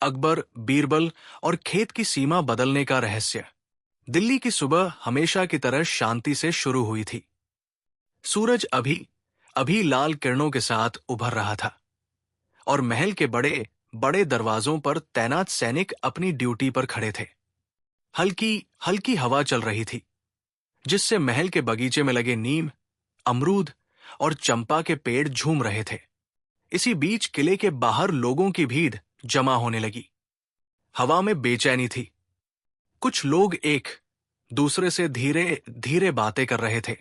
अकबर, बीरबल और खेत की सीमा बदलने का रहस्य। दिल्ली की सुबह हमेशा की तरह शांति से शुरू हुई थी। सूरज अभी अभी लाल किरणों के साथ उभर रहा था और महल के बड़े बड़े दरवाजों पर तैनात सैनिक अपनी ड्यूटी पर खड़े थे। हल्की हल्की हवा चल रही थी, जिससे महल के बगीचे में लगे नीम, अमरूद और चंपा के पेड़ झूम रहे थे। इसी बीच किले के बाहर लोगों की भीड़ जमा होने लगी। हवा में बेचैनी थी। कुछ लोग एक दूसरे से धीरे धीरे बातें कर रहे थे।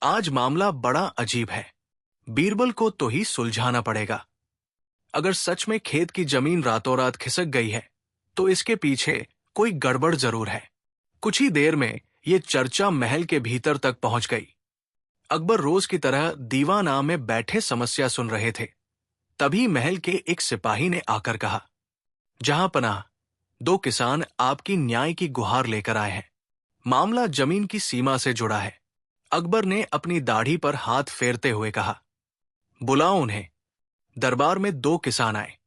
आज मामला बड़ा अजीब है। बीरबल को तो ही सुलझाना पड़ेगा। अगर सच में खेत की जमीन रातों रात खिसक गई है, तो इसके पीछे कोई गड़बड़ जरूर है। कुछ ही देर में ये चर्चा महल के भीतर तक पहुंच गई। अकबर रोज की तरह दीवान में बैठे समस्या सुन रहे थे। तभी महल के एक सिपाही ने आकर कहा, जहां पनाह, दो किसान आपकी न्याय की गुहार लेकर आए हैं। मामला जमीन की सीमा से जुड़ा है। अकबर ने अपनी दाढ़ी पर हाथ फेरते हुए कहा, बुलाओ उन्हें। दरबार में दो किसान आए।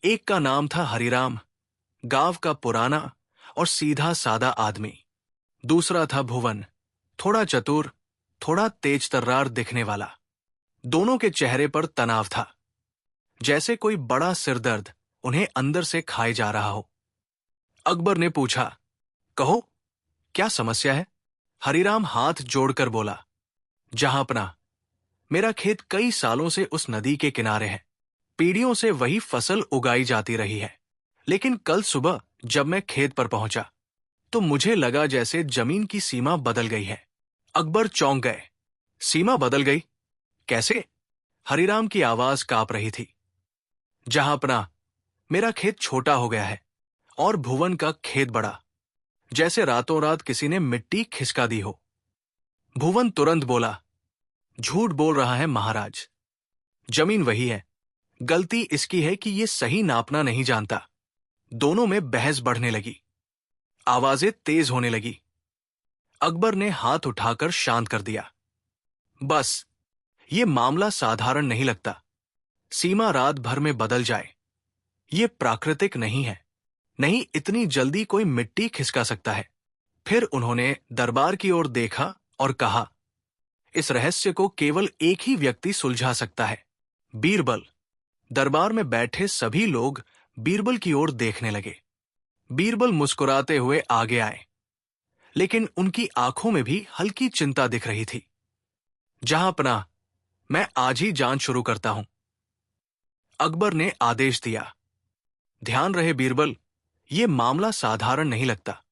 एक का नाम था हरिराम, गांव का पुराना और सीधा सादा आदमी। दूसरा था भुवन, थोड़ा चतुर, थोड़ा तेज तर्रार दिखने वाला। दोनों के चेहरे पर तनाव था, जैसे कोई बड़ा सिरदर्द उन्हें अंदर से खाए जा रहा हो। अकबर ने पूछा, कहो, क्या समस्या है? हरिराम हाथ जोड़कर बोला, जहांपना, मेरा खेत कई सालों से उस नदी के किनारे है। पीढ़ियों से वही फसल उगाई जाती रही है। लेकिन कल सुबह जब मैं खेत पर पहुंचा, तो मुझे लगा जैसे जमीन की सीमा बदल गई है। अकबर चौंक गए। सीमा बदल गई? कैसे? हरिराम की आवाज कांप रही थी। जहांपना, मेरा खेत छोटा हो गया है और भुवन का खेत बड़ा, जैसे रातों रात किसी ने मिट्टी खिसका दी हो। भुवन तुरंत बोला, झूठ बोल रहा है महाराज। जमीन वही है, गलती इसकी है कि ये सही नापना नहीं जानता। दोनों में बहस बढ़ने लगी। आवाजें तेज होने लगी। अकबर ने हाथ उठाकर शांत कर दिया। बस, ये मामला साधारण नहीं लगता। सीमा रात भर में बदल जाए, ये प्राकृतिक नहीं है। नहीं इतनी जल्दी कोई मिट्टी खिसका सकता है। फिर उन्होंने दरबार की ओर देखा और कहा, इस रहस्य को केवल एक ही व्यक्ति सुलझा सकता है, बीरबल। दरबार में बैठे सभी लोग बीरबल की ओर देखने लगे। बीरबल मुस्कुराते हुए आगे आए, लेकिन उनकी आंखों में भी हल्की चिंता दिख रही थी। जहांपनाह, मैं आज ही जांच शुरू करता हूं। अकबर ने आदेश दिया। ध्यान रहे बीरबल, ये मामला साधारण नहीं लगता।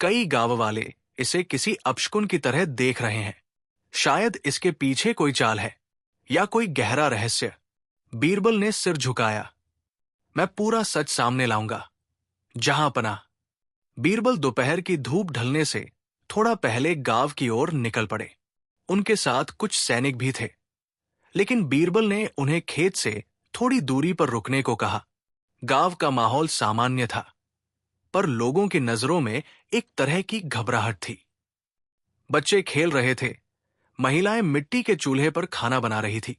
कई गांव वाले इसे किसी अपशकुन की तरह देख रहे हैं। शायद इसके पीछे कोई चाल है या कोई गहरा रहस्य। बीरबल ने सिर झुकाया। मैं पूरा सच सामने लाऊंगा, जहांपनाह। बीरबल दोपहर की धूप ढलने से थोड़ा पहले गांव की ओर निकल पड़े। उनके साथ कुछ सैनिक भी थे, लेकिन बीरबल ने उन्हें खेत से थोड़ी दूरी पर रुकने को कहा। गांव का माहौल सामान्य था, पर लोगों की नजरों में एक तरह की घबराहट थी। बच्चे खेल रहे थे, महिलाएं मिट्टी के चूल्हे पर खाना बना रही थी,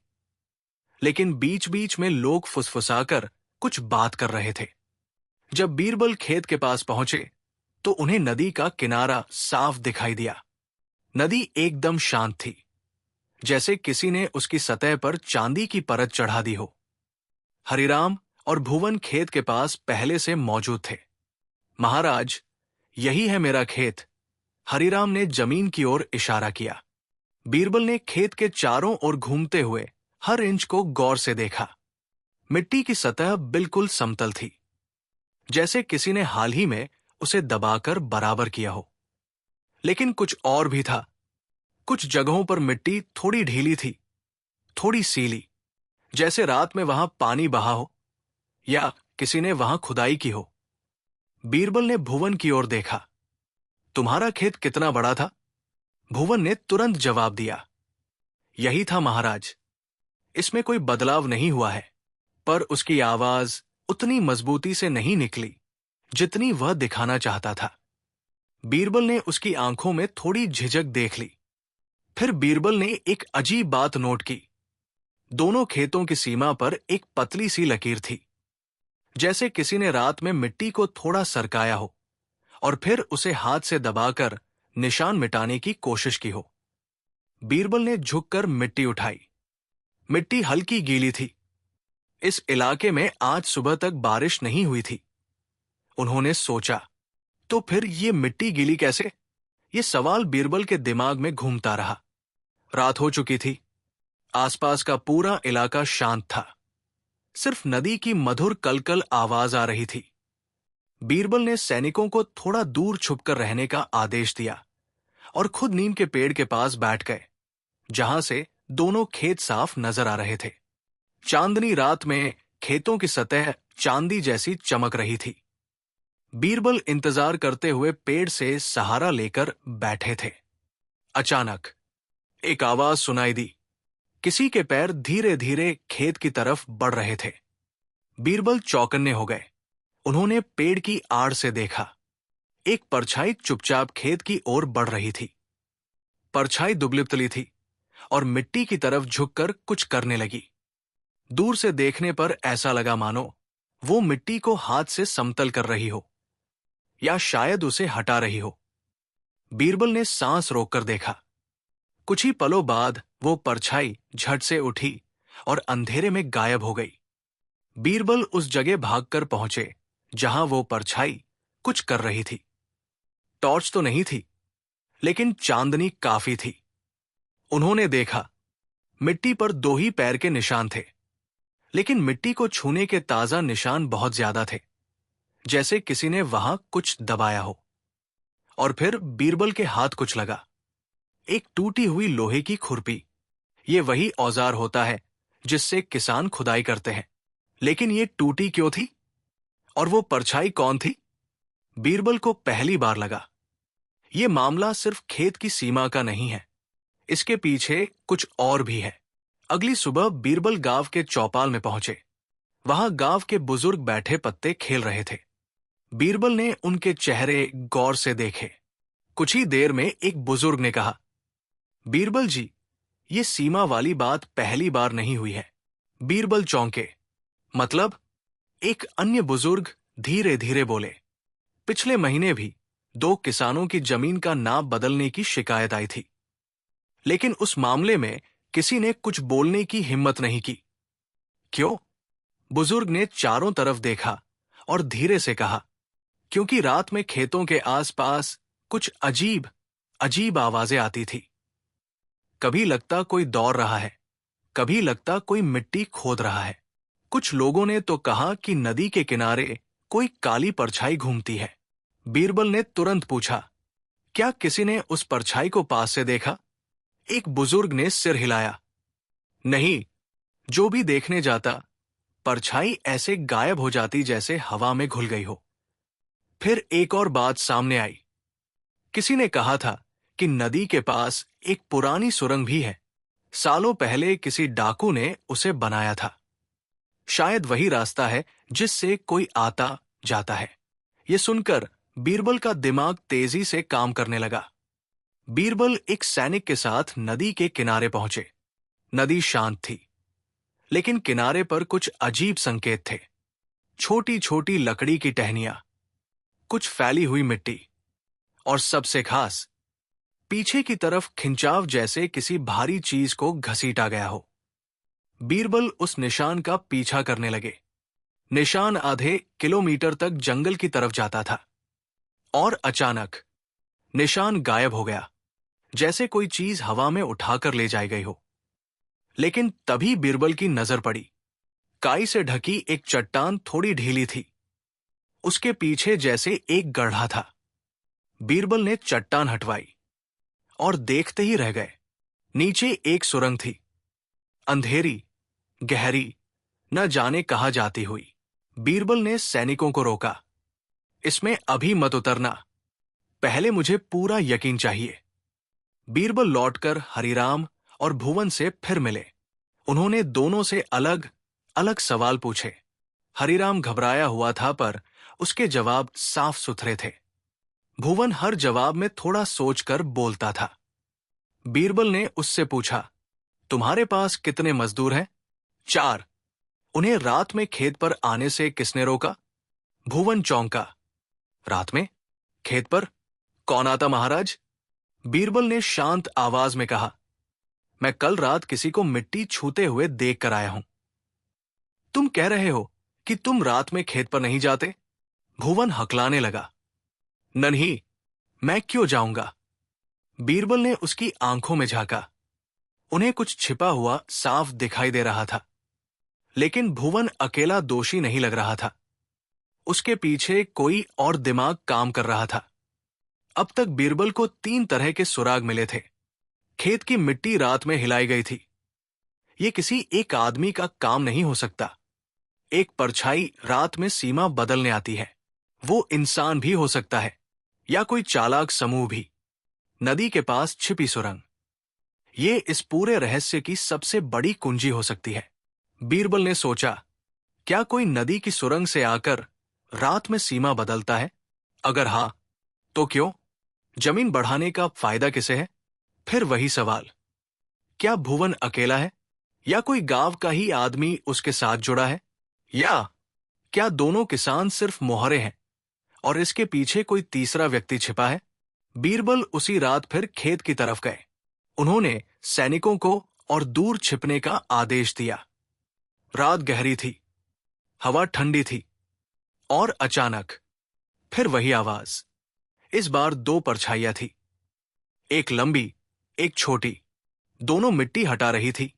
लेकिन बीच बीच में लोग फुसफुसाकर कुछ बात कर रहे थे। जब बीरबल खेत के पास पहुंचे, तो उन्हें नदी का किनारा साफ दिखाई दिया। नदी एकदम शांत थी, जैसे किसी ने उसकी सतह पर चांदी की परत चढ़ा दी हो। हरिराम और भुवन खेत के पास पहले से मौजूद थे। महाराज, यही है मेरा खेत। हरिराम ने जमीन की ओर इशारा किया। बीरबल ने खेत के चारों ओर घूमते हुए हर इंच को गौर से देखा। मिट्टी की सतह बिल्कुल समतल थी, जैसे किसी ने हाल ही में उसे दबाकर बराबर किया हो। लेकिन कुछ और भी था। कुछ जगहों पर मिट्टी थोड़ी ढीली थी, थोड़ी सीली, जैसे रात में वहां पानी बहा हो या किसी ने वहां खुदाई की हो। बीरबल ने भुवन की ओर देखा। तुम्हारा खेत कितना बड़ा था? भुवन ने तुरंत जवाब दिया, यही था महाराज। इसमें कोई बदलाव नहीं हुआ है। पर उसकी आवाज उतनी मजबूती से नहीं निकली जितनी वह दिखाना चाहता था। बीरबल ने उसकी आंखों में थोड़ी झिझक देख ली। फिर बीरबल ने एक अजीब बात नोट की। दोनों खेतों की सीमा पर एक पतली सी लकीर थी, जैसे किसी ने रात में मिट्टी को थोड़ा सरकाया हो और फिर उसे हाथ से दबाकर निशान मिटाने की कोशिश की हो। बीरबल ने झुककर मिट्टी उठाई। मिट्टी हल्की गीली थी। इस इलाके में आज सुबह तक बारिश नहीं हुई थी। उन्होंने सोचा, तो फिर ये मिट्टी गीली कैसे? ये सवाल बीरबल के दिमाग में घूमता रहा। रात हो चुकी थी। आसपास का पूरा इलाका शांत था। सिर्फ नदी की मधुर कलकल आवाज आ रही थी। बीरबल ने सैनिकों को थोड़ा दूर छुपकर रहने का आदेश दिया और खुद नीम के पेड़ के पास बैठ गए, जहां से दोनों खेत साफ नजर आ रहे थे। चांदनी रात में खेतों की सतह चांदी जैसी चमक रही थी। बीरबल इंतजार करते हुए पेड़ से सहारा लेकर बैठे थे। अचानक एक आवाज सुनाई दी। किसी के पैर धीरे धीरे खेत की तरफ बढ़ रहे थे। बीरबल चौकन्ने हो गए। उन्होंने पेड़ की आड़ से देखा। एक परछाई चुपचाप खेत की ओर बढ़ रही थी। परछाई दुबली-पतली थी और मिट्टी की तरफ झुककर कुछ करने लगी। दूर से देखने पर ऐसा लगा मानो वो मिट्टी को हाथ से समतल कर रही हो या शायद उसे हटा रही हो। बीरबल ने सांस रोककर देखा। कुछ ही पलों बाद वो परछाई झट से उठी और अंधेरे में गायब हो गई। बीरबल उस जगह भागकर पहुंचे जहां वो परछाई कुछ कर रही थी। टॉर्च तो नहीं थी, लेकिन चांदनी काफी थी। उन्होंने देखा, मिट्टी पर 2 ही पैर के निशान थे, लेकिन मिट्टी को छूने के ताजा निशान बहुत ज्यादा थे, जैसे किसी ने वहां कुछ दबाया हो। और फिर बीरबल के हाथ कुछ लगा। एक टूटी हुई लोहे की खुरपी। ये वही औजार होता है जिससे किसान खुदाई करते हैं, लेकिन ये टूटी क्यों थी? और वो परछाई कौन थी? बीरबल को पहली बार लगा, ये मामला सिर्फ खेत की सीमा का नहीं है, इसके पीछे कुछ और भी है। अगली सुबह बीरबल गांव के चौपाल में पहुंचे। वहां गांव के बुजुर्ग बैठे पत्ते खेल रहे थे। बीरबल ने उनके चेहरे गौर से देखे। कुछ ही देर में एक बुजुर्ग ने कहा, बीरबल जी, ये सीमा वाली बात पहली बार नहीं हुई है। बीरबल चौंके। मतलब? एक अन्य बुजुर्ग धीरे धीरे बोले, पिछले महीने भी 2 किसानों की जमीन का नाप बदलने की शिकायत आई थी, लेकिन उस मामले में किसी ने कुछ बोलने की हिम्मत नहीं की। क्यों? बुजुर्ग ने चारों तरफ देखा और धीरे से कहा, क्योंकि रात में खेतों के आसपास कुछ अजीब अजीब आवाजें आती थी। कभी लगता कोई दौड़ रहा है, कभी लगता कोई मिट्टी खोद रहा है। कुछ लोगों ने तो कहा कि नदी के किनारे कोई काली परछाई घूमती है। बीरबल ने तुरंत पूछा, क्या किसी ने उस परछाई को पास से देखा? एक बुजुर्ग ने सिर हिलाया। नहीं, जो भी देखने जाता, परछाई ऐसे गायब हो जाती जैसे हवा में घुल गई हो। फिर एक और बात सामने आई। किसी ने कहा था कि नदी के पास एक पुरानी सुरंग भी है। सालों पहले किसी डाकू ने उसे बनाया था। शायद वही रास्ता है जिससे कोई आता जाता है। ये सुनकर बीरबल का दिमाग तेजी से काम करने लगा। बीरबल एक सैनिक के साथ नदी के किनारे पहुंचे। नदी शांत थी, लेकिन किनारे पर कुछ अजीब संकेत थे। छोटी छोटी लकड़ी की टहनियां, कुछ फैली हुई मिट्टी, और सबसे खास, पीछे की तरफ खिंचाव जैसे किसी भारी चीज को घसीटा गया हो। बीरबल उस निशान का पीछा करने लगे। निशान आधे किलोमीटर तक जंगल की तरफ जाता था और अचानक निशान गायब हो गया, जैसे कोई चीज हवा में उठाकर ले जाई गई हो। लेकिन तभी बीरबल की नजर पड़ी। काई से ढकी एक चट्टान थोड़ी ढीली थी। उसके पीछे जैसे एक गड्ढा था। बीरबल ने चट्टान हटवाई और देखते ही रह गए। नीचे एक सुरंग थी, अंधेरी, गहरी, न जाने कहां जाती हुई। बीरबल ने सैनिकों को रोका, इसमें अभी मत उतरना, पहले मुझे पूरा यकीन चाहिए। बीरबल लौटकर हरिराम और भुवन से फिर मिले। उन्होंने दोनों से अलग अलग सवाल पूछे। हरिराम घबराया हुआ था, पर उसके जवाब साफ सुथरे थे। भुवन हर जवाब में थोड़ा सोचकर बोलता था। बीरबल ने उससे पूछा, तुम्हारे पास कितने मजदूर हैं? 4, उन्हें रात में खेत पर आने से किसने रोका? भुवन चौंका। रात में? खेत पर? कौन आता महाराज? बीरबल ने शांत आवाज में कहा, मैं कल रात किसी को मिट्टी छूते हुए देख कर आया हूं। तुम कह रहे हो कि तुम रात में खेत पर नहीं जाते? भुवन हकलाने लगा। नहीं, मैं क्यों जाऊंगा? बीरबल ने उसकी आंखों में झांका। उन्हें कुछ छिपा हुआ साफ दिखाई दे रहा था, लेकिन भुवन अकेला दोषी नहीं लग रहा था। उसके पीछे कोई और दिमाग काम कर रहा था। अब तक बीरबल को 3 तरह के सुराग मिले थे। खेत की मिट्टी रात में हिलाई गई थी। यह किसी एक आदमी का काम नहीं हो सकता। एक परछाई रात में सीमा बदलने आती है। वो इंसान भी हो सकता है, या कोई चालाक समूह भी। नदी के पास छिपी सुरंग, ये इस पूरे रहस्य की सबसे बड़ी कुंजी हो सकती है। बीरबल ने सोचा, क्या कोई नदी की सुरंग से आकर रात में सीमा बदलता है? अगर हां, तो क्यों? जमीन बढ़ाने का फायदा किसे है? फिर वही सवाल, क्या भुवन अकेला है, या कोई गांव का ही आदमी उसके साथ जुड़ा है? या क्या दोनों किसान सिर्फ मोहरे हैं और इसके पीछे कोई तीसरा व्यक्ति छिपा है? बीरबल उसी रात फिर खेत की तरफ गए। उन्होंने सैनिकों को और दूर छिपने का आदेश दिया। रात गहरी थी, हवा ठंडी थी, और अचानक फिर वही आवाज। इस बार 2 परछाइयां थी, एक लंबी, एक छोटी। दोनों मिट्टी हटा रही थी,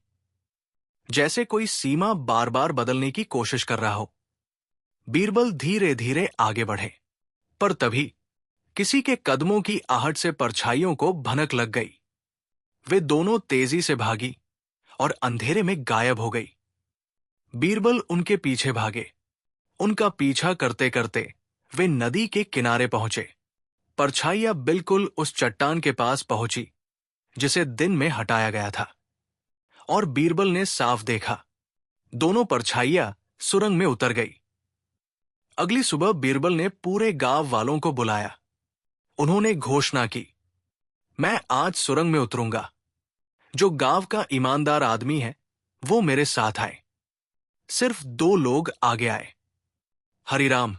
जैसे कोई सीमा बार बार बदलने की कोशिश कर रहा हो। बीरबल धीरे धीरे आगे बढ़े, पर तभी किसी के कदमों की आहट से परछाइयों को भनक लग गई। वे दोनों तेजी से भागी और अंधेरे में गायब हो गई। बीरबल उनके पीछे भागे। उनका पीछा करते करते वे नदी के किनारे पहुंचे। परछाइयां बिल्कुल उस चट्टान के पास पहुंची जिसे दिन में हटाया गया था, और बीरबल ने साफ देखा, दोनों परछाइयां सुरंग में उतर गई। अगली सुबह बीरबल ने पूरे गांव वालों को बुलाया। उन्होंने घोषणा की, मैं आज सुरंग में उतरूंगा। जो गांव का ईमानदार आदमी है वो मेरे साथ आए। सिर्फ 2 लोग आगे आए, हरिराम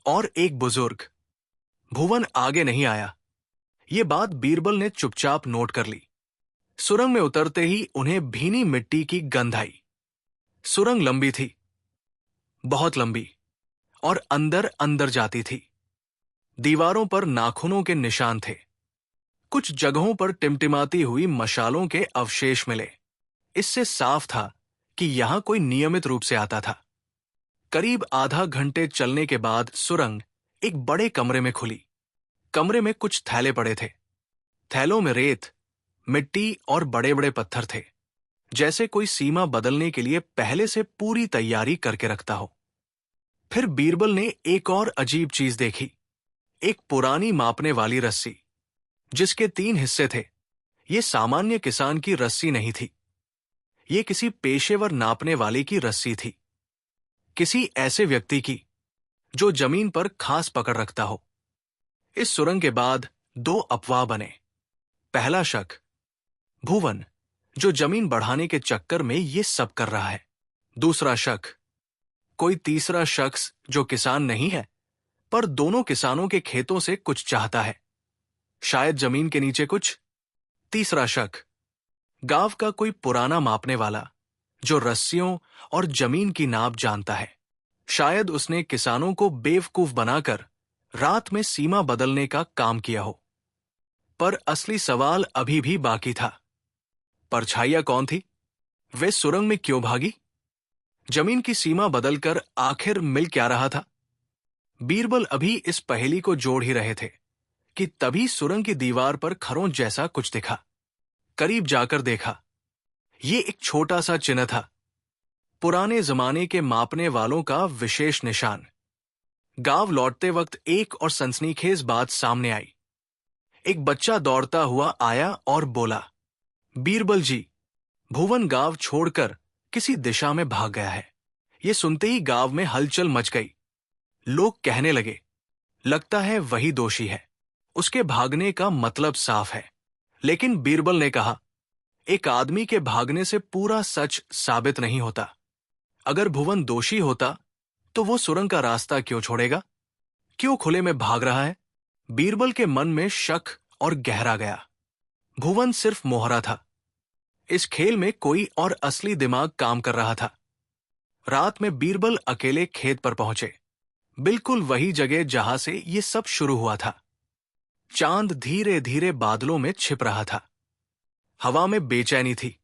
और एक बुजुर्ग। भुवन आगे नहीं आया। ये बात बीरबल ने चुपचाप नोट कर ली। सुरंग में उतरते ही उन्हें भीनी मिट्टी की गंध आई। सुरंग लंबी थी, बहुत लंबी, और अंदर अंदर जाती थी। दीवारों पर नाखूनों के निशान थे। कुछ जगहों पर टिमटिमाती हुई मशालों के अवशेष मिले। इससे साफ था कि यहां कोई नियमित रूप से आता था। करीब आधा घंटे चलने के बाद सुरंग एक बड़े कमरे में खुली। कमरे में कुछ थैले पड़े थे। थैलों में रेत, मिट्टी और बड़े बड़े पत्थर थे, जैसे कोई सीमा बदलने के लिए पहले से पूरी तैयारी करके रखता हो। फिर बीरबल ने एक और अजीब चीज देखी, एक पुरानी मापने वाली रस्सी, जिसके 3 हिस्से थे। ये सामान्य किसान की रस्सी नहीं थी, ये किसी पेशेवर नापने वाले की रस्सी थी। किसी ऐसे व्यक्ति की जो जमीन पर खास पकड़ रखता हो। इस सुरंग के बाद 2 अफवाह बने। पहला शक, भुवन, जो जमीन बढ़ाने के चक्कर में ये सब कर रहा है। दूसरा शक, कोई तीसरा शख्स जो किसान नहीं है, पर दोनों किसानों के खेतों से कुछ चाहता है, शायद जमीन के नीचे कुछ। तीसरा शक, गांव का कोई पुराना मापने वाला जो रस्सियों और जमीन की नाप जानता है। शायद उसने किसानों को बेवकूफ बनाकर रात में सीमा बदलने का काम किया हो। पर असली सवाल अभी भी बाकी था। परछाइयां कौन थी? वे सुरंग में क्यों भागी? जमीन की सीमा बदलकर आखिर मिल क्या रहा था? बीरबल अभी इस पहेली को जोड़ ही रहे थे कि तभी सुरंग की दीवार पर खरोंच जैसा कुछ दिखा। करीब जाकर देखा, ये एक छोटा सा चिन्ह था, पुराने जमाने के मापने वालों का विशेष निशान। गांव लौटते वक्त एक और सनसनीखेज बात सामने आई। एक बच्चा दौड़ता हुआ आया और बोला, बीरबल जी, भुवन गांव छोड़कर किसी दिशा में भाग गया है। ये सुनते ही गांव में हलचल मच गई। लोग कहने लगे, लगता है वही दोषी है, उसके भागने का मतलब साफ है। लेकिन बीरबल ने कहा, एक आदमी के भागने से पूरा सच साबित नहीं होता। अगर भुवन दोषी होता तो वो सुरंग का रास्ता क्यों छोड़ेगा? क्यों खुले में भाग रहा है? बीरबल के मन में शक और गहरा गया। भुवन सिर्फ मोहरा था। इस खेल में कोई और असली दिमाग काम कर रहा था। रात में बीरबल अकेले खेत पर पहुंचे, बिल्कुल वही जगह जहां से ये सब शुरू हुआ था। चांद धीरे धीरे बादलों में छिप रहा था। हवा में बेचैनी थी।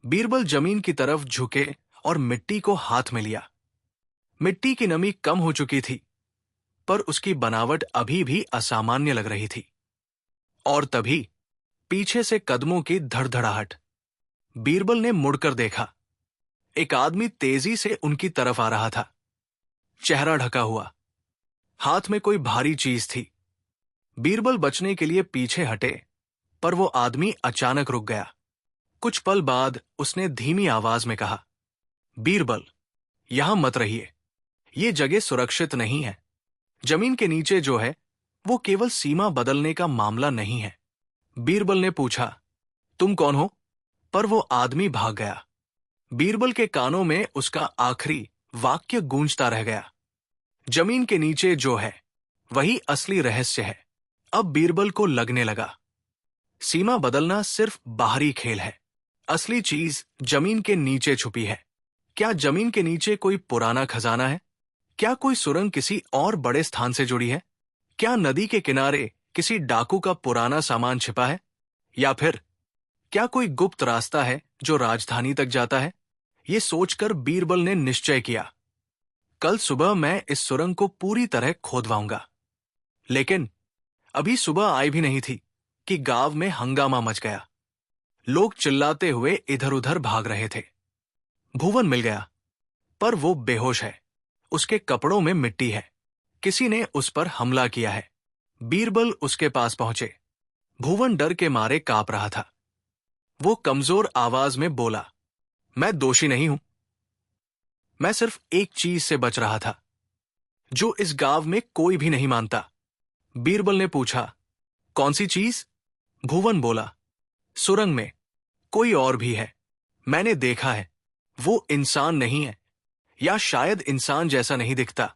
बीरबल जमीन की तरफ झुके और मिट्टी को हाथ में लिया। मिट्टी की नमी कम हो चुकी थी, पर उसकी बनावट अभी भी असामान्य लग रही थी। और तभी पीछे से कदमों की धड़धड़ाहट। बीरबल ने मुड़कर देखा। एक आदमी तेजी से उनकी तरफ आ रहा था, चेहरा ढका हुआ, हाथ में कोई भारी चीज थी। बीरबल बचने के लिए पीछे हटे, पर वो आदमी अचानक रुक गया। कुछ पल बाद उसने धीमी आवाज में कहा, बीरबल, यहां मत रहिए। ये जगह सुरक्षित नहीं है। जमीन के नीचे जो है वो केवल सीमा बदलने का मामला नहीं है। बीरबल ने पूछा, तुम कौन हो? पर वो आदमी भाग गया। बीरबल के कानों में उसका आखिरी वाक्य गूंजता रह गया, जमीन के नीचे जो है वही असली रहस्य है। अब बीरबल को लगने लगा, सीमा बदलना सिर्फ बाहरी खेल है, असली चीज जमीन के नीचे छुपी है। क्या जमीन के नीचे कोई पुराना खजाना है? क्या कोई सुरंग किसी और बड़े स्थान से जुड़ी है? क्या नदी के किनारे किसी डाकू का पुराना सामान छिपा है? या फिर क्या कोई गुप्त रास्ता है जो राजधानी तक जाता है? ये सोचकर बीरबल ने निश्चय किया, कल सुबह मैं इस सुरंग को पूरी तरह खोदवाऊंगा। लेकिन अभी सुबह आई भी नहीं थी कि गांव में हंगामा मच गया। लोग चिल्लाते हुए इधर उधर भाग रहे थे। भुवन मिल गया, पर वो बेहोश है। उसके कपड़ों में मिट्टी है। किसी ने उस पर हमला किया है। बीरबल उसके पास पहुंचे। भुवन डर के मारे कांप रहा था। वो कमजोर आवाज में बोला, मैं दोषी नहीं हूं। मैं सिर्फ एक चीज से बच रहा था, जो इस गांव में कोई भी नहीं मानता। बीरबल ने पूछा, कौन सी चीज? भुवन बोला, सुरंग में कोई और भी है। मैंने देखा है। वो इंसान नहीं है, या शायद इंसान जैसा नहीं दिखता।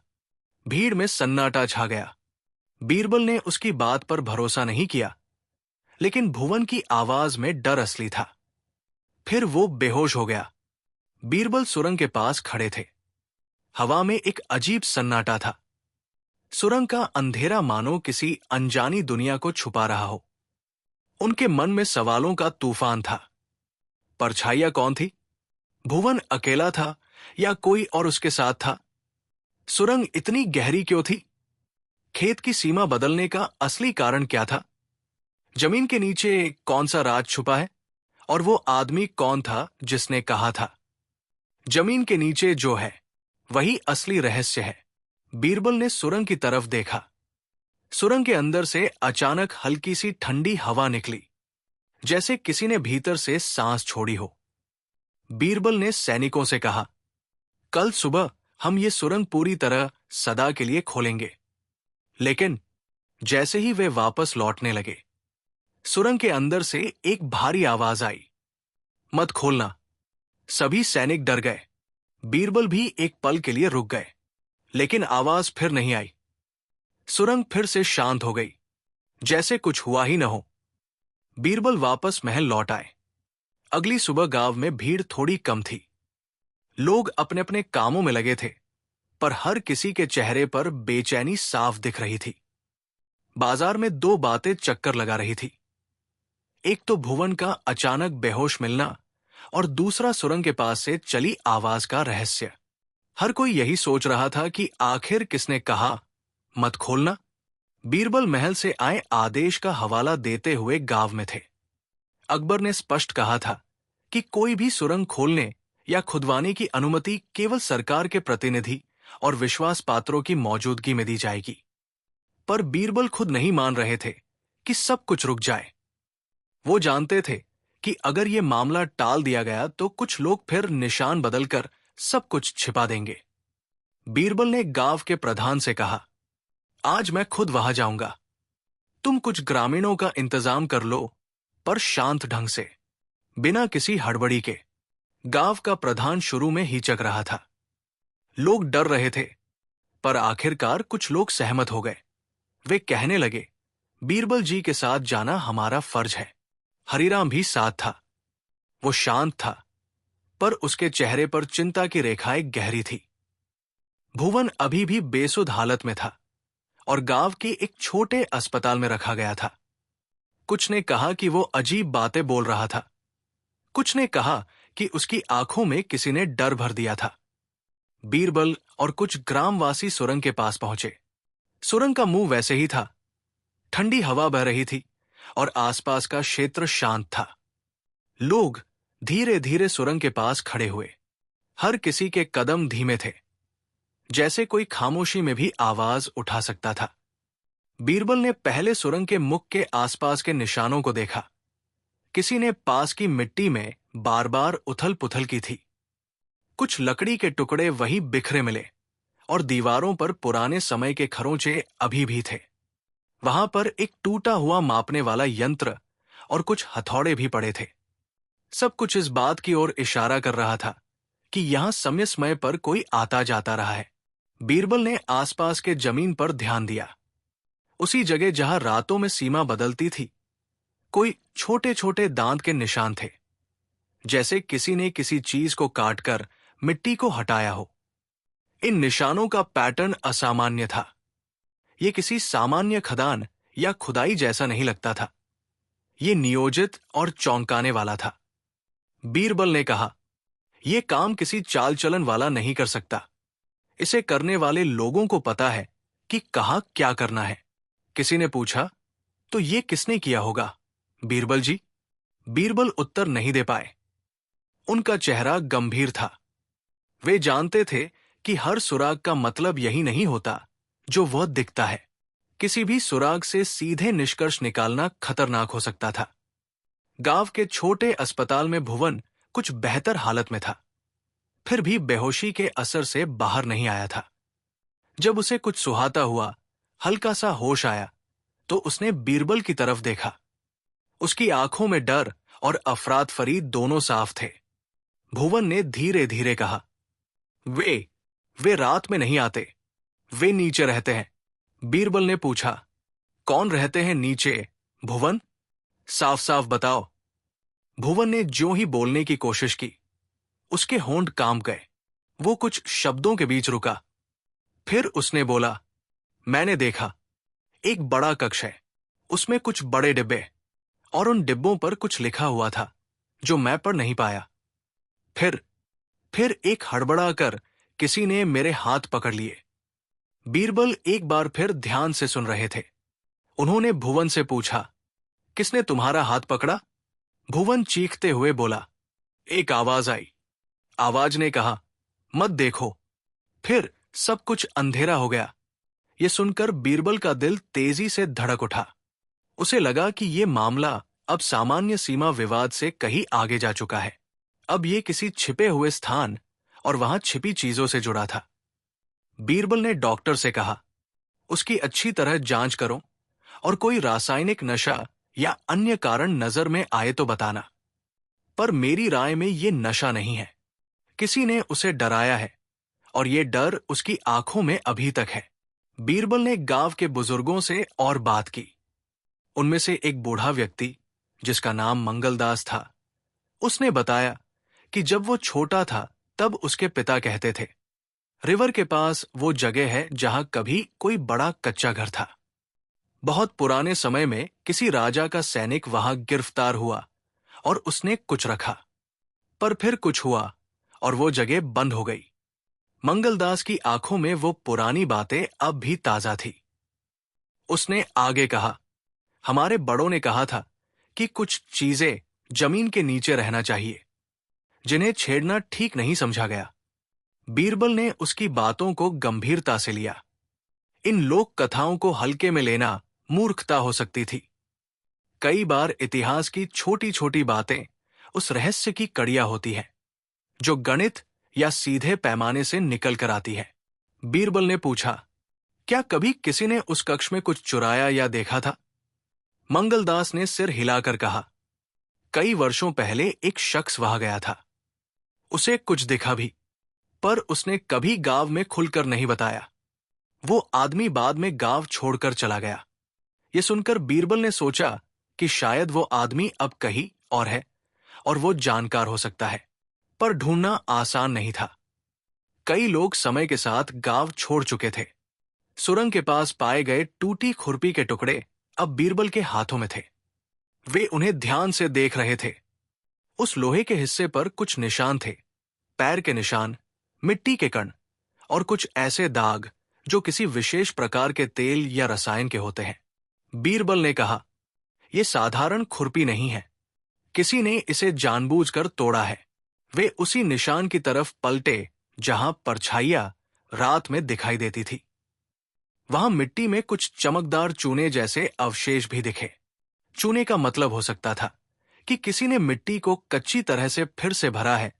भीड़ में सन्नाटा छा गया। बीरबल ने उसकी बात पर भरोसा नहीं किया, लेकिन भुवन की आवाज में डर असली था। फिर वो बेहोश हो गया। बीरबल सुरंग के पास खड़े थे। हवा में एक अजीब सन्नाटा था। सुरंग का अंधेरा मानो किसी अनजानी दुनिया को छुपा रहा हो। उनके मन में सवालों का तूफान था। परछाइयां कौन थी? भुवन अकेला था या कोई और उसके साथ था? सुरंग इतनी गहरी क्यों थी? खेत की सीमा बदलने का असली कारण क्या था? जमीन के नीचे कौन सा राज छुपा है? और वो आदमी कौन था जिसने कहा था, जमीन के नीचे जो है वही असली रहस्य है? बीरबल ने सुरंग की तरफ देखा। सुरंग के अंदर से अचानक हल्की सी ठंडी हवा निकली, जैसे किसी ने भीतर से सांस छोड़ी हो। बीरबल ने सैनिकों से कहा, कल सुबह हम ये सुरंग पूरी तरह सदा के लिए खोलेंगे। लेकिन जैसे ही वे वापस लौटने लगे, सुरंग के अंदर से एक भारी आवाज आई, मत खोलना। सभी सैनिक डर गए। बीरबल भी एक पल के लिए रुक गए, लेकिन आवाज फिर नहीं आई। सुरंग फिर से शांत हो गई, जैसे कुछ हुआ ही न हो। बीरबल वापस महल लौट आए। अगली सुबह गांव में भीड़ थोड़ी कम थी। लोग अपने अपने कामों में लगे थे, पर हर किसी के चेहरे पर बेचैनी साफ दिख रही थी। बाजार में दो बातें चक्कर लगा रही थी। एक तो भुवन का अचानक बेहोश मिलना, और दूसरा सुरंग के पास से चली आवाज का रहस्य। हर कोई यही सोच रहा था कि आखिर किसने कहा, मत खोलना। बीरबल महल से आए आदेश का हवाला देते हुए गांव में थे। अकबर ने स्पष्ट कहा था कि कोई भी सुरंग खोलने या खुदवाने की अनुमति केवल सरकार के प्रतिनिधि और विश्वास पात्रों की मौजूदगी में दी जाएगी। पर बीरबल खुद नहीं मान रहे थे कि सब कुछ रुक जाए। वो जानते थे कि अगर ये मामला टाल दिया गया तो कुछ लोग फिर निशान बदलकर सब कुछ छिपा देंगे। बीरबल ने गांव के प्रधान से कहा, आज मैं खुद वहां जाऊंगा। तुम कुछ ग्रामीणों का इंतजाम कर लो, पर शांत ढंग से, बिना किसी हड़बड़ी के। गांव का प्रधान शुरू में हिचक रहा था, लोग डर रहे थे, पर आखिरकार कुछ लोग सहमत हो गए। वे कहने लगे, बीरबल जी के साथ जाना हमारा फर्ज है। हरिराम भी साथ था। वो शांत था, पर उसके चेहरे पर चिंता की रेखाएं गहरी थी। भुवन अभी भी बेसुध हालत में था और गांव के एक छोटे अस्पताल में रखा गया था। कुछ ने कहा कि वो अजीब बातें बोल रहा था। कुछ ने कहा कि उसकी आंखों में किसी ने डर भर दिया था। बीरबल और कुछ ग्रामवासी सुरंग के पास पहुंचे। सुरंग का मुंह वैसे ही था। ठंडी हवा बह रही थी और आसपास का क्षेत्र शांत था। लोग धीरे धीरे सुरंग के पास खड़े हुए। हर किसी के कदम धीमे थे, जैसे कोई खामोशी में भी आवाज उठा सकता था। बीरबल ने पहले सुरंग के मुख के आसपास के निशानों को देखा। किसी ने पास की मिट्टी में बार बार उथल पुथल की थी। कुछ लकड़ी के टुकड़े वहीं बिखरे मिले और दीवारों पर पुराने समय के खरोंचे अभी भी थे। वहां पर एक टूटा हुआ मापने वाला यंत्र और कुछ हथौड़े भी पड़े थे। सब कुछ इस बात की ओर इशारा कर रहा था कि यहां समय समय पर कोई आता जाता रहा है। बीरबल ने आसपास के जमीन पर ध्यान दिया। उसी जगह जहां रातों में सीमा बदलती थी, कोई छोटे छोटे दांत के निशान थे, जैसे किसी ने किसी चीज को काटकर मिट्टी को हटाया हो। इन निशानों का पैटर्न असामान्य था। ये किसी सामान्य खदान या खुदाई जैसा नहीं लगता था। ये नियोजित और चौंकाने वाला था। बीरबल ने कहा, यह काम किसी चाल चलन वाला नहीं कर सकता। इसे करने वाले लोगों को पता है कि कहाँ क्या करना है। किसी ने पूछा, तो ये किसने किया होगा, बीरबल जी? बीरबल उत्तर नहीं दे पाए। उनका चेहरा गंभीर था। वे जानते थे कि हर सुराग का मतलब यही नहीं होता जो वह दिखता है। किसी भी सुराग से सीधे निष्कर्ष निकालना खतरनाक हो सकता था। गांव के छोटे अस्पताल में भुवन कुछ बेहतर हालत में था, फिर भी बेहोशी के असर से बाहर नहीं आया था। जब उसे कुछ सुहाता हुआ हल्का सा होश आया तो उसने बीरबल की तरफ देखा। उसकी आंखों में डर और अफरात फरी दोनों साफ थे। भुवन ने धीरे धीरे कहा, वे रात में नहीं आते, वे नीचे रहते हैं। बीरबल ने पूछा, कौन रहते हैं नीचे, भुवन? साफ साफ बताओ। भुवन ने ज्यों ही बोलने की कोशिश की, उसके होंठ कांप गए। वो कुछ शब्दों के बीच रुका। फिर उसने बोला, मैंने देखा, एक बड़ा कक्ष है, उसमें कुछ बड़े डिब्बे, और उन डिब्बों पर कुछ लिखा हुआ था जो मैं पढ़ नहीं पाया। फिर एक हड़बड़ा कर किसी ने मेरे हाथ पकड़ लिए। बीरबल एक बार फिर ध्यान से सुन रहे थे। उन्होंने भुवन से पूछा, किसने तुम्हारा हाथ पकड़ा? भुवन चीखते हुए बोला, एक आवाज आई। आवाज ने कहा, मत देखो। फिर सब कुछ अंधेरा हो गया। यह सुनकर बीरबल का दिल तेजी से धड़क उठा। उसे लगा कि यह मामला अब सामान्य सीमा विवाद से कहीं आगे जा चुका है। अब यह किसी छिपे हुए स्थान और वहां छिपी चीजों से जुड़ा था। बीरबल ने डॉक्टर से कहा, उसकी अच्छी तरह जांच करो और कोई रासायनिक नशा या अन्य कारण नजर में आए तो बताना। पर मेरी राय में यह नशा नहीं है। किसी ने उसे डराया है और यह डर उसकी आंखों में अभी तक है। बीरबल ने गांव के बुजुर्गों से और बात की। उनमें से एक बूढ़ा व्यक्ति, जिसका नाम मंगलदास था, उसने बताया कि जब वो छोटा था तब उसके पिता कहते थे, रिवर के पास वो जगह है जहां कभी कोई बड़ा कच्चा घर था। बहुत पुराने समय में किसी राजा का सैनिक वहां गिरफ्तार हुआ और उसने कुछ रखा, पर फिर कुछ हुआ और वो जगह बंद हो गई। मंगलदास की आंखों में वो पुरानी बातें अब भी ताजा थी। उसने आगे कहा, हमारे बड़ों ने कहा था कि कुछ चीजें जमीन के नीचे रहना चाहिए, जिन्हें छेड़ना ठीक नहीं समझा गया। बीरबल ने उसकी बातों को गंभीरता से लिया। इन लोक कथाओं को हल्के में लेना मूर्खता हो सकती थी। कई बार इतिहास की छोटी छोटी बातें उस रहस्य की कड़ियां होती हैं, जो गणित या सीधे पैमाने से निकल कर आती है। बीरबल ने पूछा, क्या कभी किसी ने उस कक्ष में कुछ चुराया या देखा था? मंगलदास ने सिर हिलाकर कहा, कई वर्षों पहले एक शख्स वहां गया था। उसे कुछ दिखा भी, पर उसने कभी गांव में खुलकर नहीं बताया। वो आदमी बाद में गांव छोड़कर चला गया। ये सुनकर बीरबल ने सोचा कि शायद वो आदमी अब कहीं और है और वो जानकार हो सकता है। पर ढूंढना आसान नहीं था। कई लोग समय के साथ गांव छोड़ चुके थे। सुरंग के पास पाए गए टूटी खुरपी के टुकड़े अब बीरबल के हाथों में थे। वे उन्हें ध्यान से देख रहे थे। उस लोहे के हिस्से पर कुछ निशान थे, पैर के निशान, मिट्टी के कण और कुछ ऐसे दाग जो किसी विशेष प्रकार के तेल या रसायन के होते हैं। बीरबल ने कहा, यह साधारण खुरपी नहीं है। किसी ने इसे जानबूझकर तोड़ा है। वे उसी निशान की तरफ पलटे जहां परछाइयां रात में दिखाई देती थी। वहां मिट्टी में कुछ चमकदार चूने जैसे अवशेष भी दिखे। चूने का मतलब हो सकता था कि किसी ने मिट्टी को कच्ची तरह से फिर से भरा है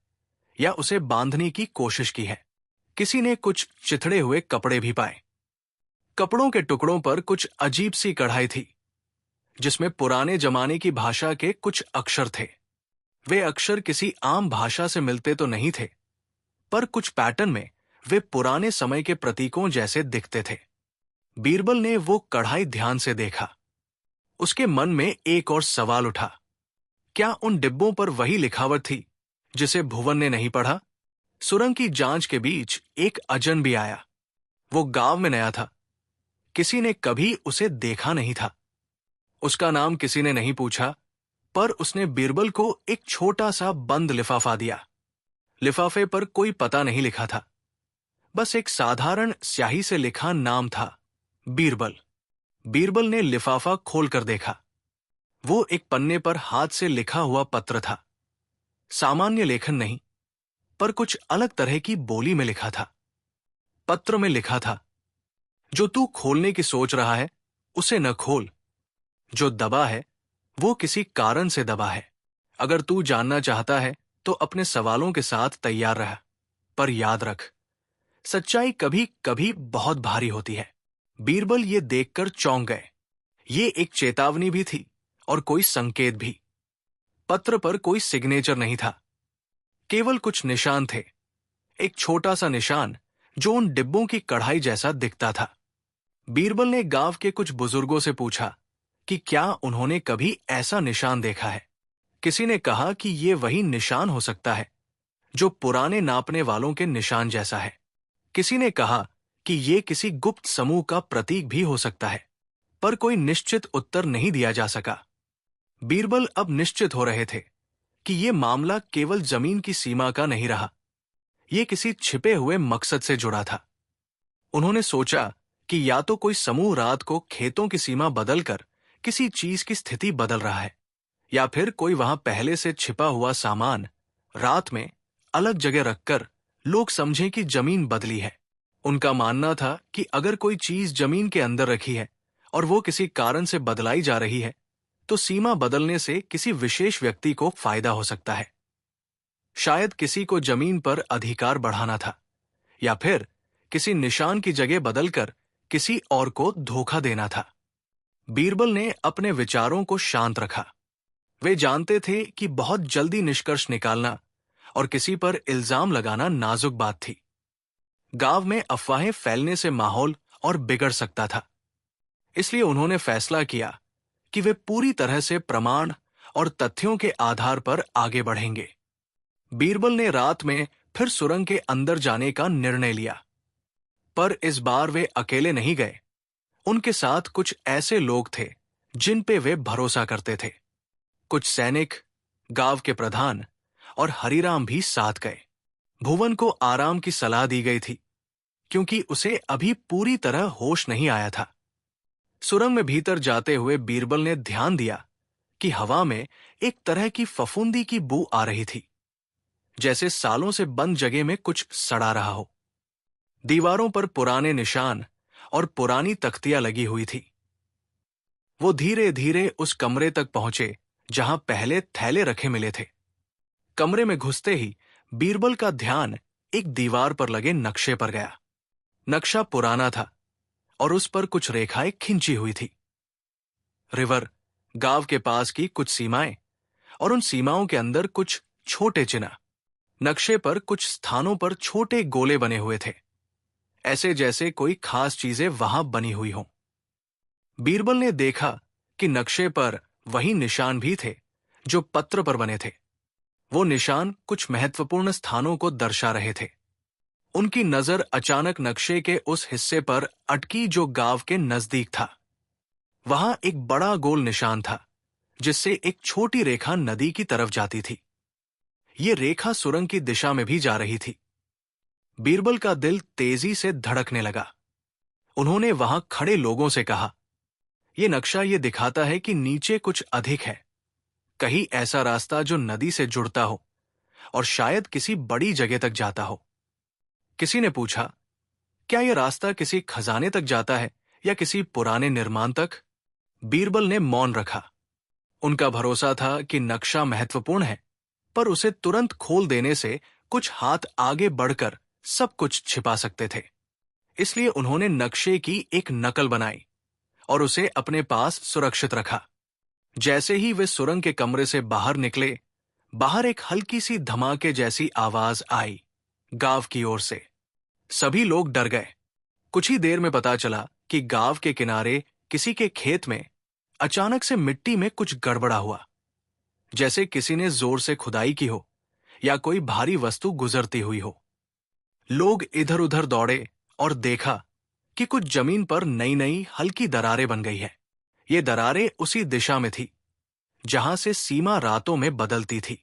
या उसे बांधने की कोशिश की है। किसी ने कुछ चिथड़े हुए कपड़े भी पाए। कपड़ों के टुकड़ों पर कुछ अजीब सी कढ़ाई थी, जिसमें पुराने जमाने की भाषा के कुछ अक्षर थे। वे अक्षर किसी आम भाषा से मिलते तो नहीं थे, पर कुछ पैटर्न में वे पुराने समय के प्रतीकों जैसे दिखते थे। बीरबल ने वो कढ़ाई ध्यान से देखा। उसके मन में एक और सवाल उठा। क्या उन डिब्बों पर वही लिखावट थी जिसे भुवन ने नहीं पढ़ा? सुरंग की जांच के बीच एक अजन भी आया। वो गांव में नया था। किसी ने कभी उसे देखा नहीं था। उसका नाम किसी ने नहीं पूछा, पर उसने बीरबल को एक छोटा सा बंद लिफाफा दिया। लिफाफे पर कोई पता नहीं लिखा था, बस एक साधारण स्याही से लिखा नाम था, बीरबल। बीरबल ने लिफाफा खोलकर देखा। वो एक पन्ने पर हाथ से लिखा हुआ पत्र था। सामान्य लेखन नहीं, पर कुछ अलग तरह की बोली में लिखा था। पत्र में लिखा था, जो तू खोलने की सोच रहा है उसे न खोल। जो दबा है वो किसी कारण से दबा है। अगर तू जानना चाहता है तो अपने सवालों के साथ तैयार रह, पर याद रख, सच्चाई कभी कभी बहुत भारी होती है। बीरबल ये देखकर चौंक गए। ये एक चेतावनी भी थी और कोई संकेत भी। पत्र पर कोई सिग्नेचर नहीं था, केवल कुछ निशान थे। एक छोटा सा निशान जो उन डिब्बों की कढ़ाई जैसा दिखता था। बीरबल ने गांव के कुछ बुजुर्गों से पूछा कि क्या उन्होंने कभी ऐसा निशान देखा है। किसी ने कहा कि ये वही निशान हो सकता है जो पुराने नापने वालों के निशान जैसा है। किसी ने कहा कि ये किसी गुप्त समूह का प्रतीक भी हो सकता है, पर कोई निश्चित उत्तर नहीं दिया जा सका। बीरबल अब निश्चित हो रहे थे कि ये मामला केवल जमीन की सीमा का नहीं रहा, ये किसी छिपे हुए मकसद से जुड़ा था। उन्होंने सोचा कि या तो कोई समूह रात को खेतों की सीमा बदलकर किसी चीज की स्थिति बदल रहा है, या फिर कोई वहां पहले से छिपा हुआ सामान रात में अलग जगह रखकर लोग समझें कि जमीन बदली है। उनका मानना था कि अगर कोई चीज जमीन के अंदर रखी है और वो किसी कारण से बदलाई जा रही है, तो सीमा बदलने से किसी विशेष व्यक्ति को फायदा हो सकता है। शायद किसी को जमीन पर अधिकार बढ़ाना था, या फिर किसी निशान की जगह बदलकर किसी और को धोखा देना था। बीरबल ने अपने विचारों को शांत रखा। वे जानते थे कि बहुत जल्दी निष्कर्ष निकालना और किसी पर इल्जाम लगाना नाजुक बात थी। गांव में अफवाहें फैलने से माहौल और बिगड़ सकता था। इसलिए उन्होंने फैसला किया कि वे पूरी तरह से प्रमाण और तथ्यों के आधार पर आगे बढ़ेंगे। बीरबल ने रात में फिर सुरंग के अंदर जाने का निर्णय लिया, पर इस बार वे अकेले नहीं गए। उनके साथ कुछ ऐसे लोग थे जिन पे वे भरोसा करते थे। कुछ सैनिक, गांव के प्रधान और हरिराम भी साथ गए। भुवन को आराम की सलाह दी गई थी, क्योंकि उसे अभी पूरी तरह होश नहीं आया था। सुरंग में भीतर जाते हुए बीरबल ने ध्यान दिया कि हवा में एक तरह की फफूंदी की बू आ रही थी, जैसे सालों से बंद जगह में कुछ सड़ा रहा हो। दीवारों पर पुराने निशान और पुरानी तख्तियां लगी हुई थी। वो धीरे धीरे उस कमरे तक पहुंचे जहां पहले थैले रखे मिले थे। कमरे में घुसते ही बीरबल का ध्यान एक दीवार पर लगे नक्शे पर गया। नक्शा पुराना था और उस पर कुछ रेखाएं खिंची हुई थी। रिवर, गांव के पास की कुछ सीमाएं और उन सीमाओं के अंदर कुछ छोटे चिन्ह। नक्शे पर कुछ स्थानों पर छोटे गोले बने हुए थे, ऐसे जैसे कोई खास चीजें वहां बनी हुई हों। बीरबल ने देखा कि नक्शे पर वही निशान भी थे जो पत्र पर बने थे। वो निशान कुछ महत्वपूर्ण स्थानों को दर्शा रहे थे। उनकी नजर अचानक नक्शे के उस हिस्से पर अटकी जो गांव के नजदीक था। वहां एक बड़ा गोल निशान था जिससे एक छोटी रेखा नदी की तरफ जाती थी। ये रेखा सुरंग की दिशा में भी जा रही थी। बीरबल का दिल तेजी से धड़कने लगा। उन्होंने वहां खड़े लोगों से कहा, यह नक्शा ये दिखाता है कि नीचे कुछ अधिक है, कहीं ऐसा रास्ता जो नदी से जुड़ता हो और शायद किसी बड़ी जगह तक जाता हो। किसी ने पूछा, क्या यह रास्ता किसी खजाने तक जाता है या किसी पुराने निर्माण तक? बीरबल ने मौन रखा। उनका भरोसा था कि नक्शा महत्वपूर्ण है, पर उसे तुरंत खोल देने से कुछ हाथ आगे बढ़कर सब कुछ छिपा सकते थे। इसलिए उन्होंने नक्शे की एक नकल बनाई और उसे अपने पास सुरक्षित रखा। जैसे ही वे सुरंग के कमरे से बाहर निकले, बाहर एक हल्की सी धमाके जैसी आवाज आई, गांव की ओर से। सभी लोग डर गए। कुछ ही देर में पता चला कि गांव के किनारे किसी के खेत में अचानक से मिट्टी में कुछ गड़बड़ा हुआ, जैसे किसी ने जोर से खुदाई की हो या कोई भारी वस्तु गुजरती हुई हो। लोग इधर उधर दौड़े और देखा कि कुछ जमीन पर नई नई हल्की दरारें बन गई है। ये दरारें उसी दिशा में थी जहां से सीमा रातों में बदलती थी।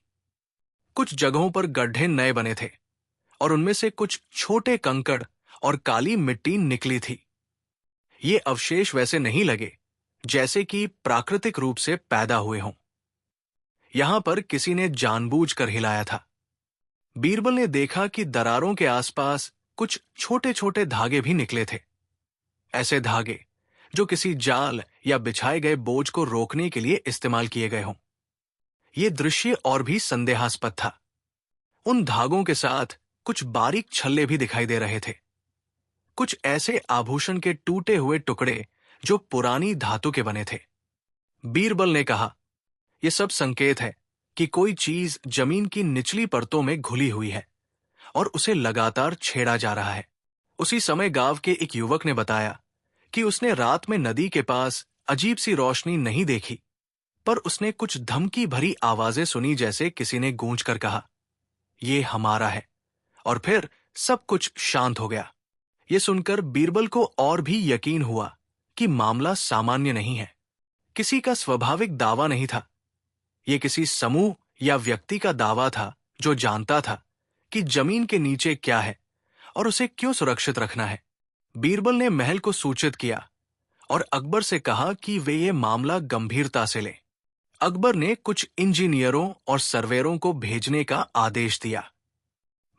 कुछ जगहों पर गड्ढे नए बने थे और उनमें से कुछ छोटे कंकड़ और काली मिट्टी निकली थी। ये अवशेष वैसे नहीं लगे जैसे कि प्राकृतिक रूप से पैदा हुए हों। यहां पर किसी ने जानबूझकर हिलाया था। बीरबल ने देखा कि दरारों के आसपास कुछ छोटे छोटे धागे भी निकले थे, ऐसे धागे जो किसी जाल या बिछाए गए बोझ को रोकने के लिए इस्तेमाल किए गए हों। यह दृश्य और भी संदेहास्पद था। उन धागों के साथ कुछ बारीक छल्ले भी दिखाई दे रहे थे, कुछ ऐसे आभूषण के टूटे हुए टुकड़े जो पुरानी धातु के बने थे। बीरबल ने कहा, यह सब संकेत है कि कोई चीज जमीन की निचली परतों में घुली हुई है और उसे लगातार छेड़ा जा रहा है। उसी समय गांव के एक युवक ने बताया कि उसने रात में नदी के पास अजीब सी रोशनी नहीं देखी, पर उसने कुछ धमकी भरी आवाजें सुनी, जैसे किसी ने गूंज कर कहा, यह हमारा है, और फिर सब कुछ शांत हो गया। यह सुनकर बीरबल को और भी यकीन हुआ कि मामला सामान्य नहीं है, किसी का स्वाभाविक दावा नहीं था। यह किसी समूह या व्यक्ति का दावा था जो जानता था कि जमीन के नीचे क्या है और उसे क्यों सुरक्षित रखना है। बीरबल ने महल को सूचित किया और अकबर से कहा कि वे ये मामला गंभीरता से लें। अकबर ने कुछ इंजीनियरों और सर्वेयरों को भेजने का आदेश दिया।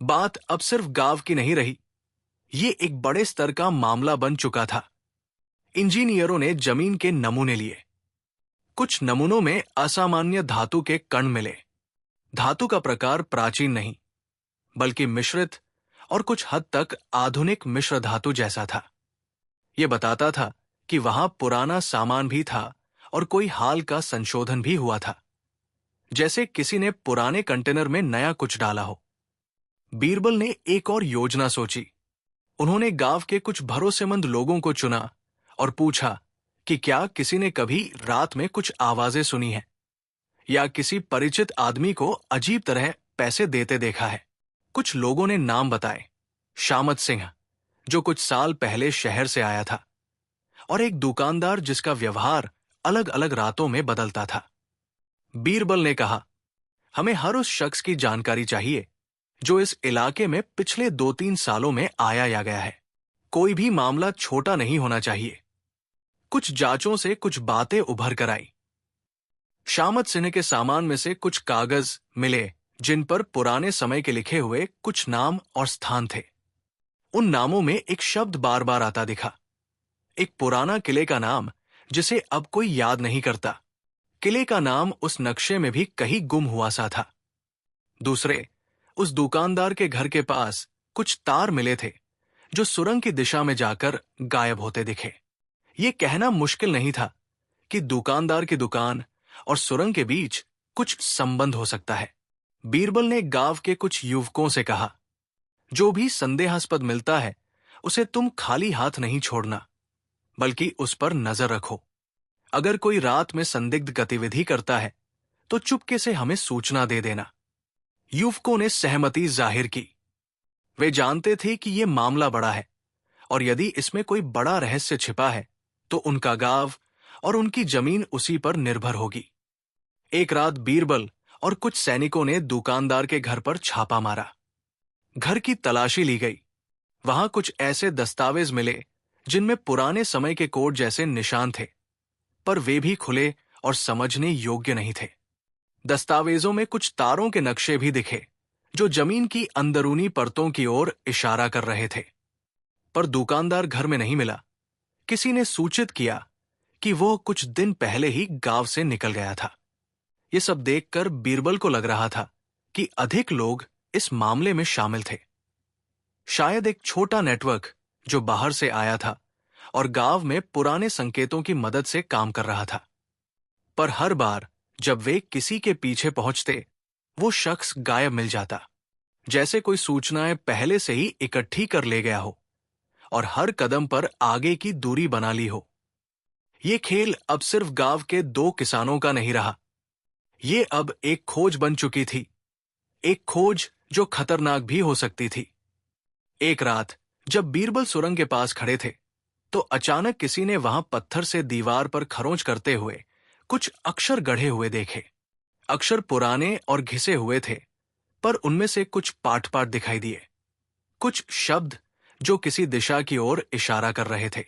बात अब सिर्फ गांव की नहीं रही, ये एक बड़े स्तर का मामला बन चुका था। इंजीनियरों ने जमीन के नमूने लिए। कुछ नमूनों में असामान्य धातु के कण मिले। धातु का प्रकार प्राचीन नहीं, बल्कि मिश्रित और कुछ हद तक आधुनिक मिश्र धातु जैसा था। यह बताता था कि वहां पुराना सामान भी था और कोई हाल का संशोधन भी हुआ था, जैसे किसी ने पुराने कंटेनर में नया कुछ डाला हो। बीरबल ने एक और योजना सोची। उन्होंने गांव के कुछ भरोसेमंद लोगों को चुना और पूछा कि क्या किसी ने कभी रात में कुछ आवाजें सुनी हैं या किसी परिचित आदमी को अजीब तरह पैसे देते देखा है। कुछ लोगों ने नाम बताए, शामत सिंह जो कुछ साल पहले शहर से आया था, और एक दुकानदार जिसका व्यवहार अलग अलग रातों में बदलता था। बीरबल ने कहा, हमें हर उस शख्स की जानकारी चाहिए जो इस इलाके में पिछले 2-3 सालों में आया या गया है। कोई भी मामला छोटा नहीं होना चाहिए। कुछ जांचों से कुछ बातें उभर कर आई। शामत सिंह के सामान में से कुछ कागज मिले जिन पर पुराने समय के लिखे हुए कुछ नाम और स्थान थे। उन नामों में एक शब्द बार बार आता दिखा, एक पुराना किले का नाम जिसे अब कोई याद नहीं करता। किले का नाम उस नक्शे में भी कहीं गुम हुआ सा था। दूसरे, उस दुकानदार के घर के पास कुछ तार मिले थे जो सुरंग की दिशा में जाकर गायब होते दिखे। ये कहना मुश्किल नहीं था कि दुकानदार की दुकान और सुरंग के बीच कुछ संबंध हो सकता है। बीरबल ने गांव के कुछ युवकों से कहा, जो भी संदेहास्पद मिलता है उसे तुम खाली हाथ नहीं छोड़ना, बल्कि उस पर नजर रखो। अगर कोई रात में संदिग्ध गतिविधि करता है तो चुपके से हमें सूचना दे देना। युवकों ने सहमति जाहिर की। वे जानते थे कि यह मामला बड़ा है और यदि इसमें कोई बड़ा रहस्य छिपा है तो उनका गांव और उनकी जमीन उसी पर निर्भर होगी। एक रात बीरबल और कुछ सैनिकों ने दुकानदार के घर पर छापा मारा। घर की तलाशी ली गई। वहां कुछ ऐसे दस्तावेज मिले जिनमें पुराने समय के कोड जैसे निशान थे, पर वे भी खुले और समझने योग्य नहीं थे। दस्तावेजों में कुछ तारों के नक्शे भी दिखे जो जमीन की अंदरूनी परतों की ओर इशारा कर रहे थे। पर दुकानदार घर में नहीं मिला। किसी ने सूचित किया कि वो कुछ दिन पहले ही गांव से निकल गया था। ये सब देखकर बीरबल को लग रहा था कि अधिक लोग इस मामले में शामिल थे। शायद एक छोटा नेटवर्क जो बाहर से आया था और गांव में पुराने संकेतों की मदद से काम कर रहा था। पर हर बार जब वे किसी के पीछे पहुंचते, वो शख्स गायब मिल जाता, जैसे कोई सूचनाएं पहले से ही इकट्ठी कर ले गया हो और हर कदम पर आगे की दूरी बना ली हो। ये खेल अब सिर्फ गांव के 2 किसानों का नहीं रहा। ये अब एक खोज बन चुकी थी, एक खोज जो खतरनाक भी हो सकती थी। एक रात जब बीरबल सुरंग के पास खड़े थे तो अचानक किसी ने वहां पत्थर से दीवार पर खरोंच करते हुए कुछ अक्षर गढ़े हुए देखे। अक्षर पुराने और घिसे हुए थे, पर उनमें से कुछ पाट पाट दिखाई दिए, कुछ शब्द जो किसी दिशा की ओर इशारा कर रहे थे।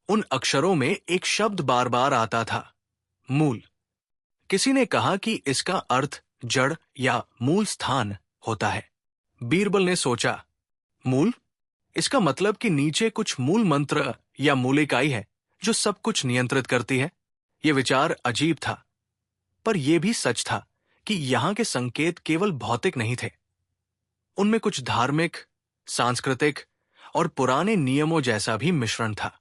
उन अक्षरों में एक शब्द बार बार आता था, मूल। किसी ने कहा कि इसका अर्थ जड़ या मूल स्थान होता है। बीरबल ने सोचा, मूल? इसका मतलब कि नीचे कुछ मूल मंत्र या मूल इकाई है जो सब कुछ नियंत्रित करती है। यह विचार अजीब था, पर यह भी सच था कि यहां के संकेत केवल भौतिक नहीं थे। उनमें कुछ धार्मिक, सांस्कृतिक और पुराने नियमों जैसा भी मिश्रण था।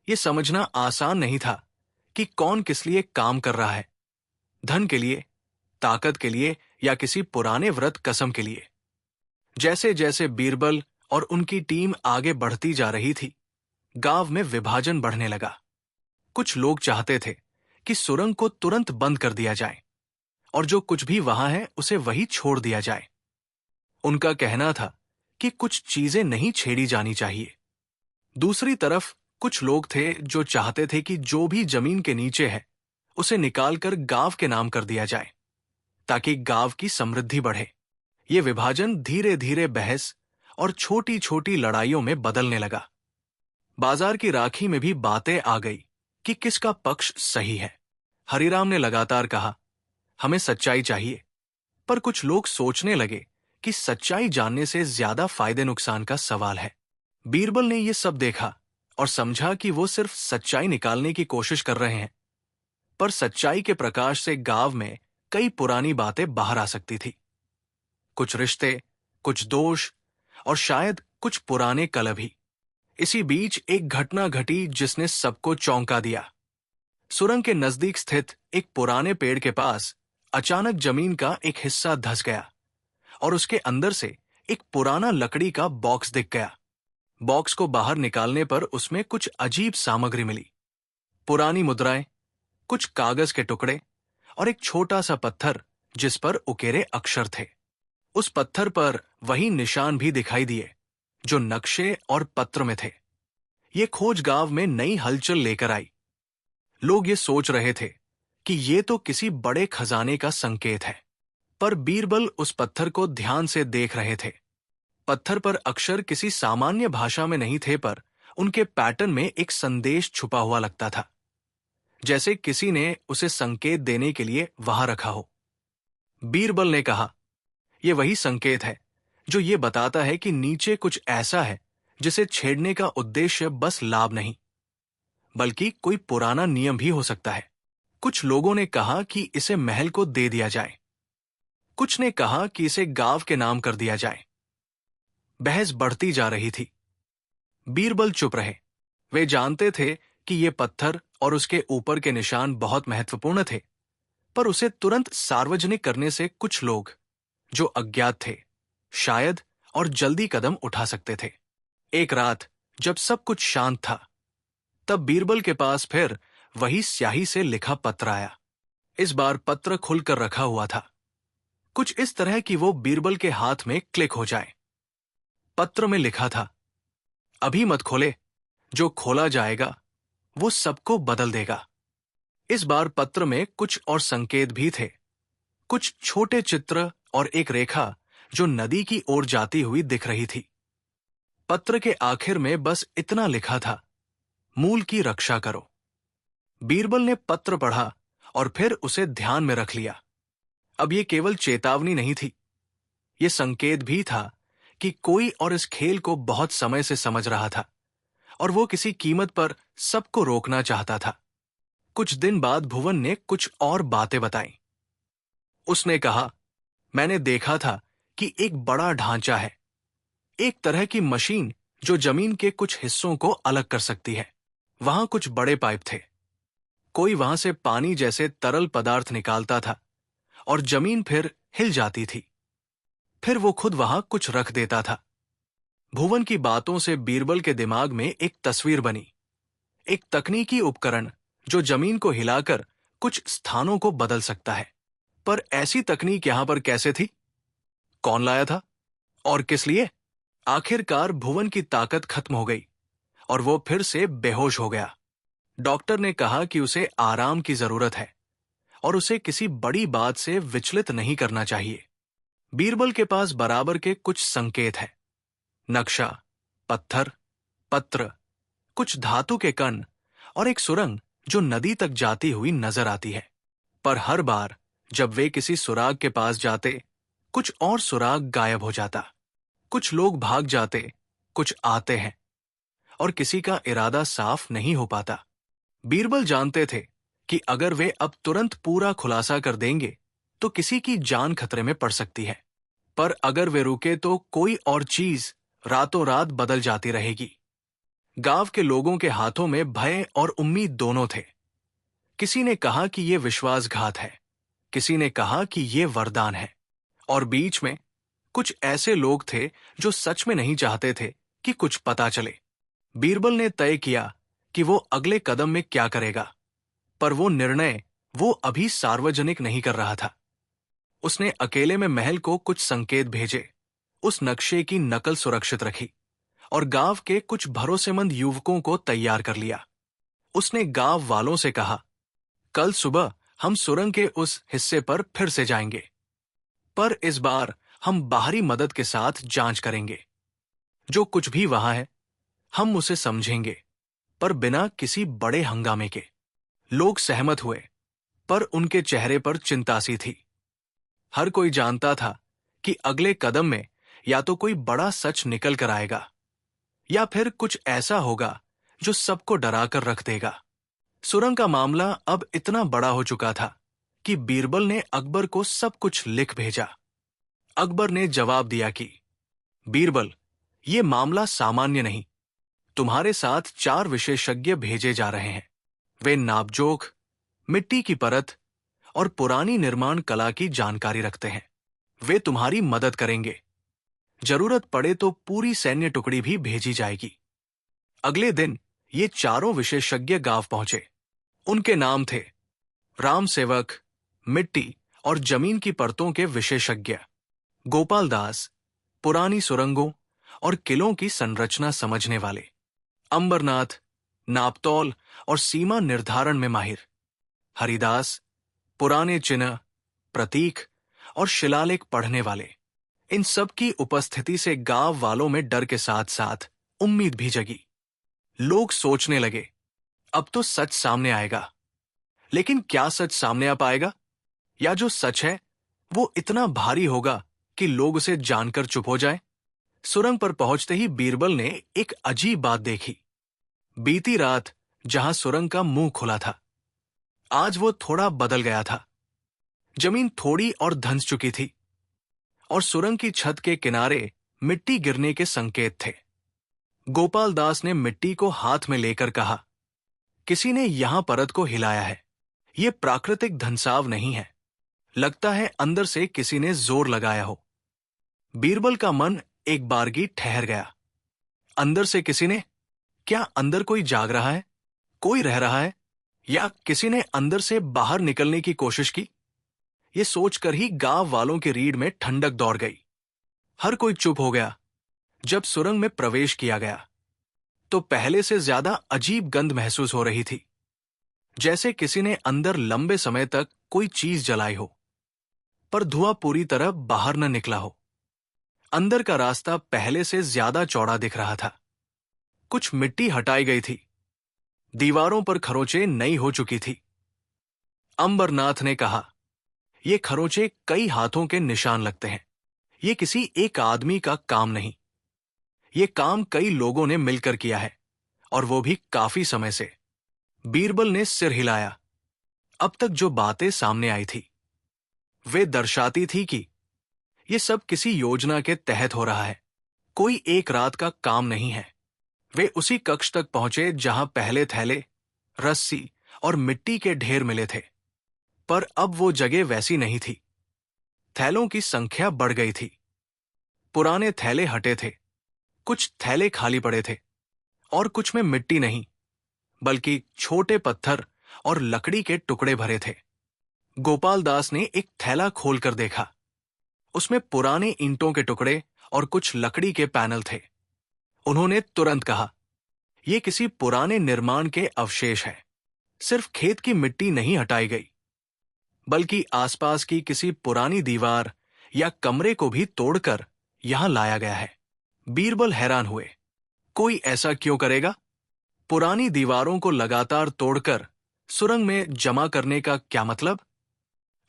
यह समझना आसान नहीं था कि कौन किस लिए काम कर रहा है, धन के लिए, ताकत के लिए या किसी पुराने व्रत कसम के लिए। जैसे जैसे बीरबल और उनकी टीम आगे बढ़ती जा रही थी, गांव में विभाजन बढ़ने लगा। कुछ लोग चाहते थे कि सुरंग को तुरंत बंद कर दिया जाए और जो कुछ भी वहां है उसे वही छोड़ दिया जाए। उनका कहना था कि कुछ चीजें नहीं छेड़ी जानी चाहिए। दूसरी तरफ कुछ लोग थे जो चाहते थे कि जो भी जमीन के नीचे है उसे निकालकर गांव के नाम कर दिया जाए ताकि गांव की समृद्धि बढ़े। ये विभाजन धीरे धीरे बहस और छोटी छोटी लड़ाइयों में बदलने लगा। बाजार की राखी में भी बातें आ गई कि किसका पक्ष सही है। हरिराम ने लगातार कहा, हमें सच्चाई चाहिए। पर कुछ लोग सोचने लगे कि सच्चाई जानने से ज्यादा फायदे नुकसान का सवाल है। बीरबल ने यह सब देखा और समझा कि वो सिर्फ सच्चाई निकालने की कोशिश कर रहे हैं, पर सच्चाई के प्रकाश से गांव में कई पुरानी बातें बाहर आ सकती थी। कुछ रिश्ते, कुछ दोष और शायद कुछ पुराने कलह भी। इसी बीच एक घटना घटी जिसने सबको चौंका दिया। सुरंग के नजदीक स्थित एक पुराने पेड़ के पास अचानक जमीन का एक हिस्सा धंस गया और उसके अंदर से एक पुराना लकड़ी का बॉक्स दिख गया। बॉक्स को बाहर निकालने पर उसमें कुछ अजीब सामग्री मिली, पुरानी मुद्राएं, कुछ कागज के टुकड़े और एक छोटा सा पत्थर जिस पर उकेरे अक्षर थे। उस पत्थर पर वही निशान भी दिखाई दिए जो नक्शे और पत्र में थे। ये खोज गांव में नई हलचल लेकर आई। लोग ये सोच रहे थे कि ये तो किसी बड़े खजाने का संकेत है, पर बीरबल उस पत्थर को ध्यान से देख रहे थे। पत्थर पर अक्षर किसी सामान्य भाषा में नहीं थे, पर उनके पैटर्न में एक संदेश छुपा हुआ लगता था, जैसे किसी ने उसे संकेत देने के लिए वहां रखा हो। बीरबल ने कहा, यह वही संकेत है जो ये बताता है कि नीचे कुछ ऐसा है जिसे छेड़ने का उद्देश्य बस लाभ नहीं, बल्कि कोई पुराना नियम भी हो सकता है। कुछ लोगों ने कहा कि इसे महल को दे दिया जाए, कुछ ने कहा कि इसे गांव के नाम कर दिया जाए। बहस बढ़ती जा रही थी। बीरबल चुप रहे। वे जानते थे कि ये पत्थर और उसके ऊपर के निशान बहुत महत्वपूर्ण थे, पर उसे तुरंत सार्वजनिक करने से कुछ लोग जो अज्ञात थे, शायद और जल्दी कदम उठा सकते थे। एक रात जब सब कुछ शांत था, तब बीरबल के पास फिर वही स्याही से लिखा पत्र आया। इस बार पत्र खुलकर रखा हुआ था, कुछ इस तरह कि वो बीरबल के हाथ में क्लिक हो जाए। पत्र में लिखा था, अभी मत खोले, जो खोला जाएगा वो सबको बदल देगा। इस बार पत्र में कुछ और संकेत भी थे, कुछ छोटे चित्र और एक रेखा जो नदी की ओर जाती हुई दिख रही थी। पत्र के आखिर में बस इतना लिखा था, मूल की रक्षा करो। बीरबल ने पत्र पढ़ा और फिर उसे ध्यान में रख लिया। अब ये केवल चेतावनी नहीं थी, ये संकेत भी था कि कोई और इस खेल को बहुत समय से समझ रहा था और वो किसी कीमत पर सबको रोकना चाहता था। कुछ दिन बाद भुवन ने कुछ और बातें बताईं। उसने कहा, मैंने देखा था कि एक बड़ा ढांचा है, एक तरह की मशीन जो जमीन के कुछ हिस्सों को अलग कर सकती है। वहां कुछ बड़े पाइप थे, कोई वहां से पानी जैसे तरल पदार्थ निकालता था और जमीन फिर हिल जाती थी, फिर वो खुद वहां कुछ रख देता था। भुवन की बातों से बीरबल के दिमाग में एक तस्वीर बनी, एक तकनीकी उपकरण जो जमीन को हिलाकर कुछ स्थानों को बदल सकता है। पर ऐसी तकनीक यहां पर कैसे थी? कौन लाया था और किस लिए? आखिरकार भुवन की ताकत खत्म हो गई और वो फिर से बेहोश हो गया। डॉक्टर ने कहा कि उसे आराम की जरूरत है और उसे किसी बड़ी बात से विचलित नहीं करना चाहिए। बीरबल के पास बराबर के कुछ संकेत हैं, नक्शा, पत्थर, पत्र, कुछ धातु के कण और एक सुरंग जो नदी तक जाती हुई नजर आती है। पर हर बार जब वे किसी सुराग के पास जाते, कुछ और सुराग गायब हो जाता। कुछ लोग भाग जाते, कुछ आते हैं और किसी का इरादा साफ नहीं हो पाता। बीरबल जानते थे कि अगर वे अब तुरंत पूरा खुलासा कर देंगे तो किसी की जान खतरे में पड़ सकती है, पर अगर वे रुके तो कोई और चीज रातों रात बदल जाती रहेगी। गांव के लोगों के हाथों में भय और उम्मीद दोनों थे। किसी ने कहा कि यह विश्वासघात है, किसी ने कहा कि यह वरदान है, और बीच में कुछ ऐसे लोग थे जो सच में नहीं चाहते थे कि कुछ पता चले। बीरबल ने तय किया कि वो अगले कदम में क्या करेगा, पर वो निर्णय वो अभी सार्वजनिक नहीं कर रहा था। उसने अकेले में महल को कुछ संकेत भेजे, उस नक्शे की नकल सुरक्षित रखी और गांव के कुछ भरोसेमंद युवकों को तैयार कर लिया। उसने गांव वालों से कहा, कल सुबह हम सुरंग के उस हिस्से पर फिर से जाएंगे, पर इस बार हम बाहरी मदद के साथ जांच करेंगे। जो कुछ भी वहां है हम उसे समझेंगे, पर बिना किसी बड़े हंगामे के। लोग सहमत हुए, पर उनके चेहरे पर चिंता सी थी। हर कोई जानता था कि अगले कदम में या तो कोई बड़ा सच निकल कर आएगा या फिर कुछ ऐसा होगा जो सबको डरा कर रख देगा। सुरंग का मामला अब इतना बड़ा हो चुका था कि बीरबल ने अकबर को सब कुछ लिख भेजा। अकबर ने जवाब दिया कि बीरबल, ये मामला सामान्य नहीं, तुम्हारे साथ 4 विशेषज्ञ भेजे जा रहे हैं। वे नापजोख, मिट्टी की परत और पुरानी निर्माण कला की जानकारी रखते हैं। वे तुम्हारी मदद करेंगे। जरूरत पड़े तो पूरी सैन्य टुकड़ी भी भेजी जाएगी। अगले दिन ये चारों विशेषज्ञ गांव पहुंचे। उनके नाम थे राम सेवक, मिट्टी और जमीन की परतों के विशेषज्ञ, गोपाल दास, पुरानी सुरंगों और किलों की संरचना समझने वाले, अंबरनाथ, नापतौल और सीमा निर्धारण में माहिर, हरिदास, पुराने चिन्ह, प्रतीक और शिलालेख पढ़ने वाले। इन सब की उपस्थिति से गांव वालों में डर के साथ साथ उम्मीद भी जगी। लोग सोचने लगे, अब तो सच सामने आएगा। लेकिन क्या सच सामने आ पाएगा? या जो सच है वो इतना भारी होगा कि लोग उसे जानकर चुप हो जाएं? सुरंग पर पहुंचते ही बीरबल ने एक अजीब बात देखी। बीती रात जहां सुरंग का मुंह खुला था, आज वो थोड़ा बदल गया था। जमीन थोड़ी और धंस चुकी थी और सुरंग की छत के किनारे मिट्टी गिरने के संकेत थे। गोपाल दास ने मिट्टी को हाथ में लेकर कहा, किसी ने यहां परत को हिलाया है। ये प्राकृतिक धंसाव नहीं है, लगता है अंदर से किसी ने जोर लगाया हो। बीरबल का मन एक बारगी ठहर गया। अंदर से किसी ने? क्या अंदर कोई जाग रहा है, कोई रह रहा है, या किसी ने अंदर से बाहर निकलने की कोशिश की? ये सोचकर ही गांव वालों की रीढ़ में ठंडक दौड़ गई। हर कोई चुप हो गया। जब सुरंग में प्रवेश किया गया तो पहले से ज्यादा अजीब गंध महसूस हो रही थी, जैसे किसी ने अंदर लंबे समय तक कोई चीज जलाई हो, पर धुआं पूरी तरह बाहर न निकला हो। अंदर का रास्ता पहले से ज्यादा चौड़ा दिख रहा था। कुछ मिट्टी हटाई गई थी। दीवारों पर खरोंचे नई हो चुकी थी। अंबरनाथ ने कहा, ये खरोंचे कई हाथों के निशान लगते हैं। ये किसी एक आदमी का काम नहीं। ये काम कई लोगों ने मिलकर किया है, और वो भी काफी समय से। बीरबल ने सिर हिलाया। अब तक जो बातें सामने आई थी वे दर्शाती थी कि ये सब किसी योजना के तहत हो रहा है। कोई एक रात का काम नहीं है। वे उसी कक्ष तक पहुंचे जहां पहले थैले, रस्सी और मिट्टी के ढेर मिले थे, पर अब वो जगह वैसी नहीं थी। थैलों की संख्या बढ़ गई थी। पुराने थैले हटे थे, कुछ थैले खाली पड़े थे, और कुछ में मिट्टी नहीं बल्कि छोटे पत्थर और लकड़ी के टुकड़े भरे थे। गोपाल दास ने एक थैला खोलकर देखा। उसमें पुराने ईंटों के टुकड़े और कुछ लकड़ी के पैनल थे। उन्होंने तुरंत कहा, यह किसी पुराने निर्माण के अवशेष है। सिर्फ खेत की मिट्टी नहीं हटाई गई, बल्कि आसपास की किसी पुरानी दीवार या कमरे को भी तोड़कर यहां लाया गया है। बीरबल हैरान हुए। कोई ऐसा क्यों करेगा? पुरानी दीवारों को लगातार तोड़कर सुरंग में जमा करने का क्या मतलब?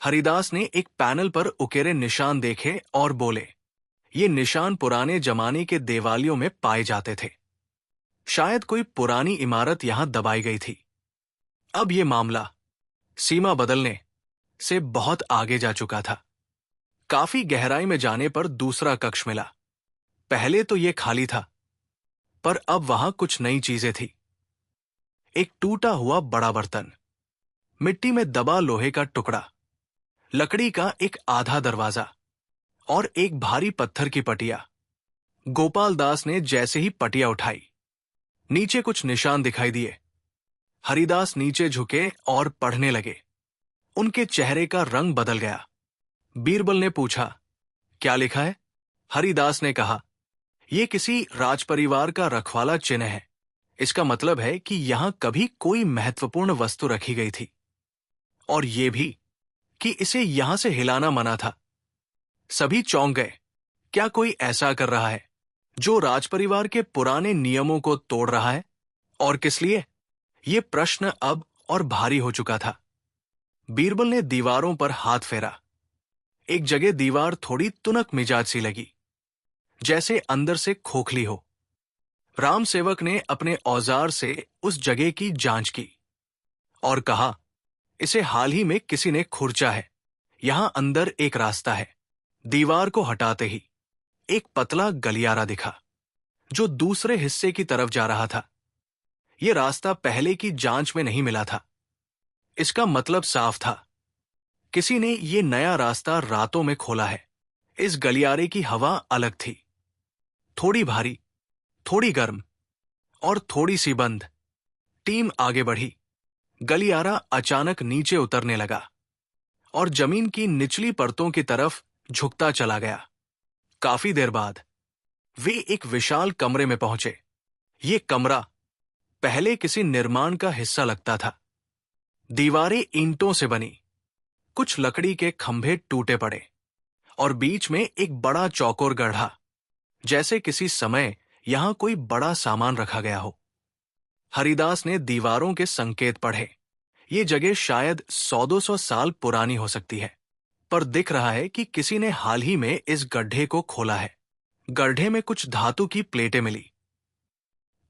हरिदास ने एक पैनल पर उकेरे निशान देखे और बोले, ये निशान पुराने जमाने के देवालियों में पाए जाते थे। शायद कोई पुरानी इमारत यहां दबाई गई थी। अब ये मामला सीमा बदलने से बहुत आगे जा चुका था। काफी गहराई में जाने पर दूसरा कक्ष मिला। पहले तो ये खाली था, पर अब वहां कुछ नई चीजें थी। एक टूटा हुआ बड़ा बर्तन, मिट्टी में दबा लोहे का टुकड़ा, लकड़ी का एक आधा दरवाजा और एक भारी पत्थर की पटिया। गोपाल दास ने जैसे ही पटिया उठाई, नीचे कुछ निशान दिखाई दिए। हरिदास नीचे झुके और पढ़ने लगे। उनके चेहरे का रंग बदल गया। बीरबल ने पूछा, क्या लिखा है? हरिदास ने कहा, यह किसी राजपरिवार का रखवाला चिन्ह है। इसका मतलब है कि यहां कभी कोई महत्वपूर्ण वस्तु रखी गई थी, और यह भी कि इसे यहां से हिलाना मना था। सभी चौंक गए। क्या कोई ऐसा कर रहा है जो राजपरिवार के पुराने नियमों को तोड़ रहा है? और किस लिए? यह प्रश्न अब और भारी हो चुका था। बीरबल ने दीवारों पर हाथ फेरा। एक जगह दीवार थोड़ी तुनक मिजाज सी लगी, जैसे अंदर से खोखली हो। राम सेवक ने अपने औजार से उस जगह की जांच की और कहा, इसे हाल ही में किसी ने खुरचा है। यहां अंदर एक रास्ता है। दीवार को हटाते ही एक पतला गलियारा दिखा, जो दूसरे हिस्से की तरफ जा रहा था। यह रास्ता पहले की जांच में नहीं मिला था। इसका मतलब साफ था, किसी ने यह नया रास्ता रातों में खोला है। इस गलियारे की हवा अलग थी, थोड़ी भारी, थोड़ी गर्म और थोड़ी सी बंद। टीम आगे बढ़ी। गलियारा अचानक नीचे उतरने लगा और जमीन की निचली परतों की तरफ झुकता चला गया। काफी देर बाद वे एक विशाल कमरे में पहुंचे। ये कमरा पहले किसी निर्माण का हिस्सा लगता था। दीवारें ईंटों से बनी, कुछ लकड़ी के खंभे टूटे पड़े और बीच में एक बड़ा चौकोर गड्ढा, जैसे किसी समय यहां कोई बड़ा सामान रखा गया हो। हरिदास ने दीवारों के संकेत पढ़े। ये जगह शायद 100-200 साल पुरानी हो सकती है, पर दिख रहा है कि किसी ने हाल ही में इस गड्ढे को खोला है। गड्ढे में कुछ धातु की प्लेटें मिली,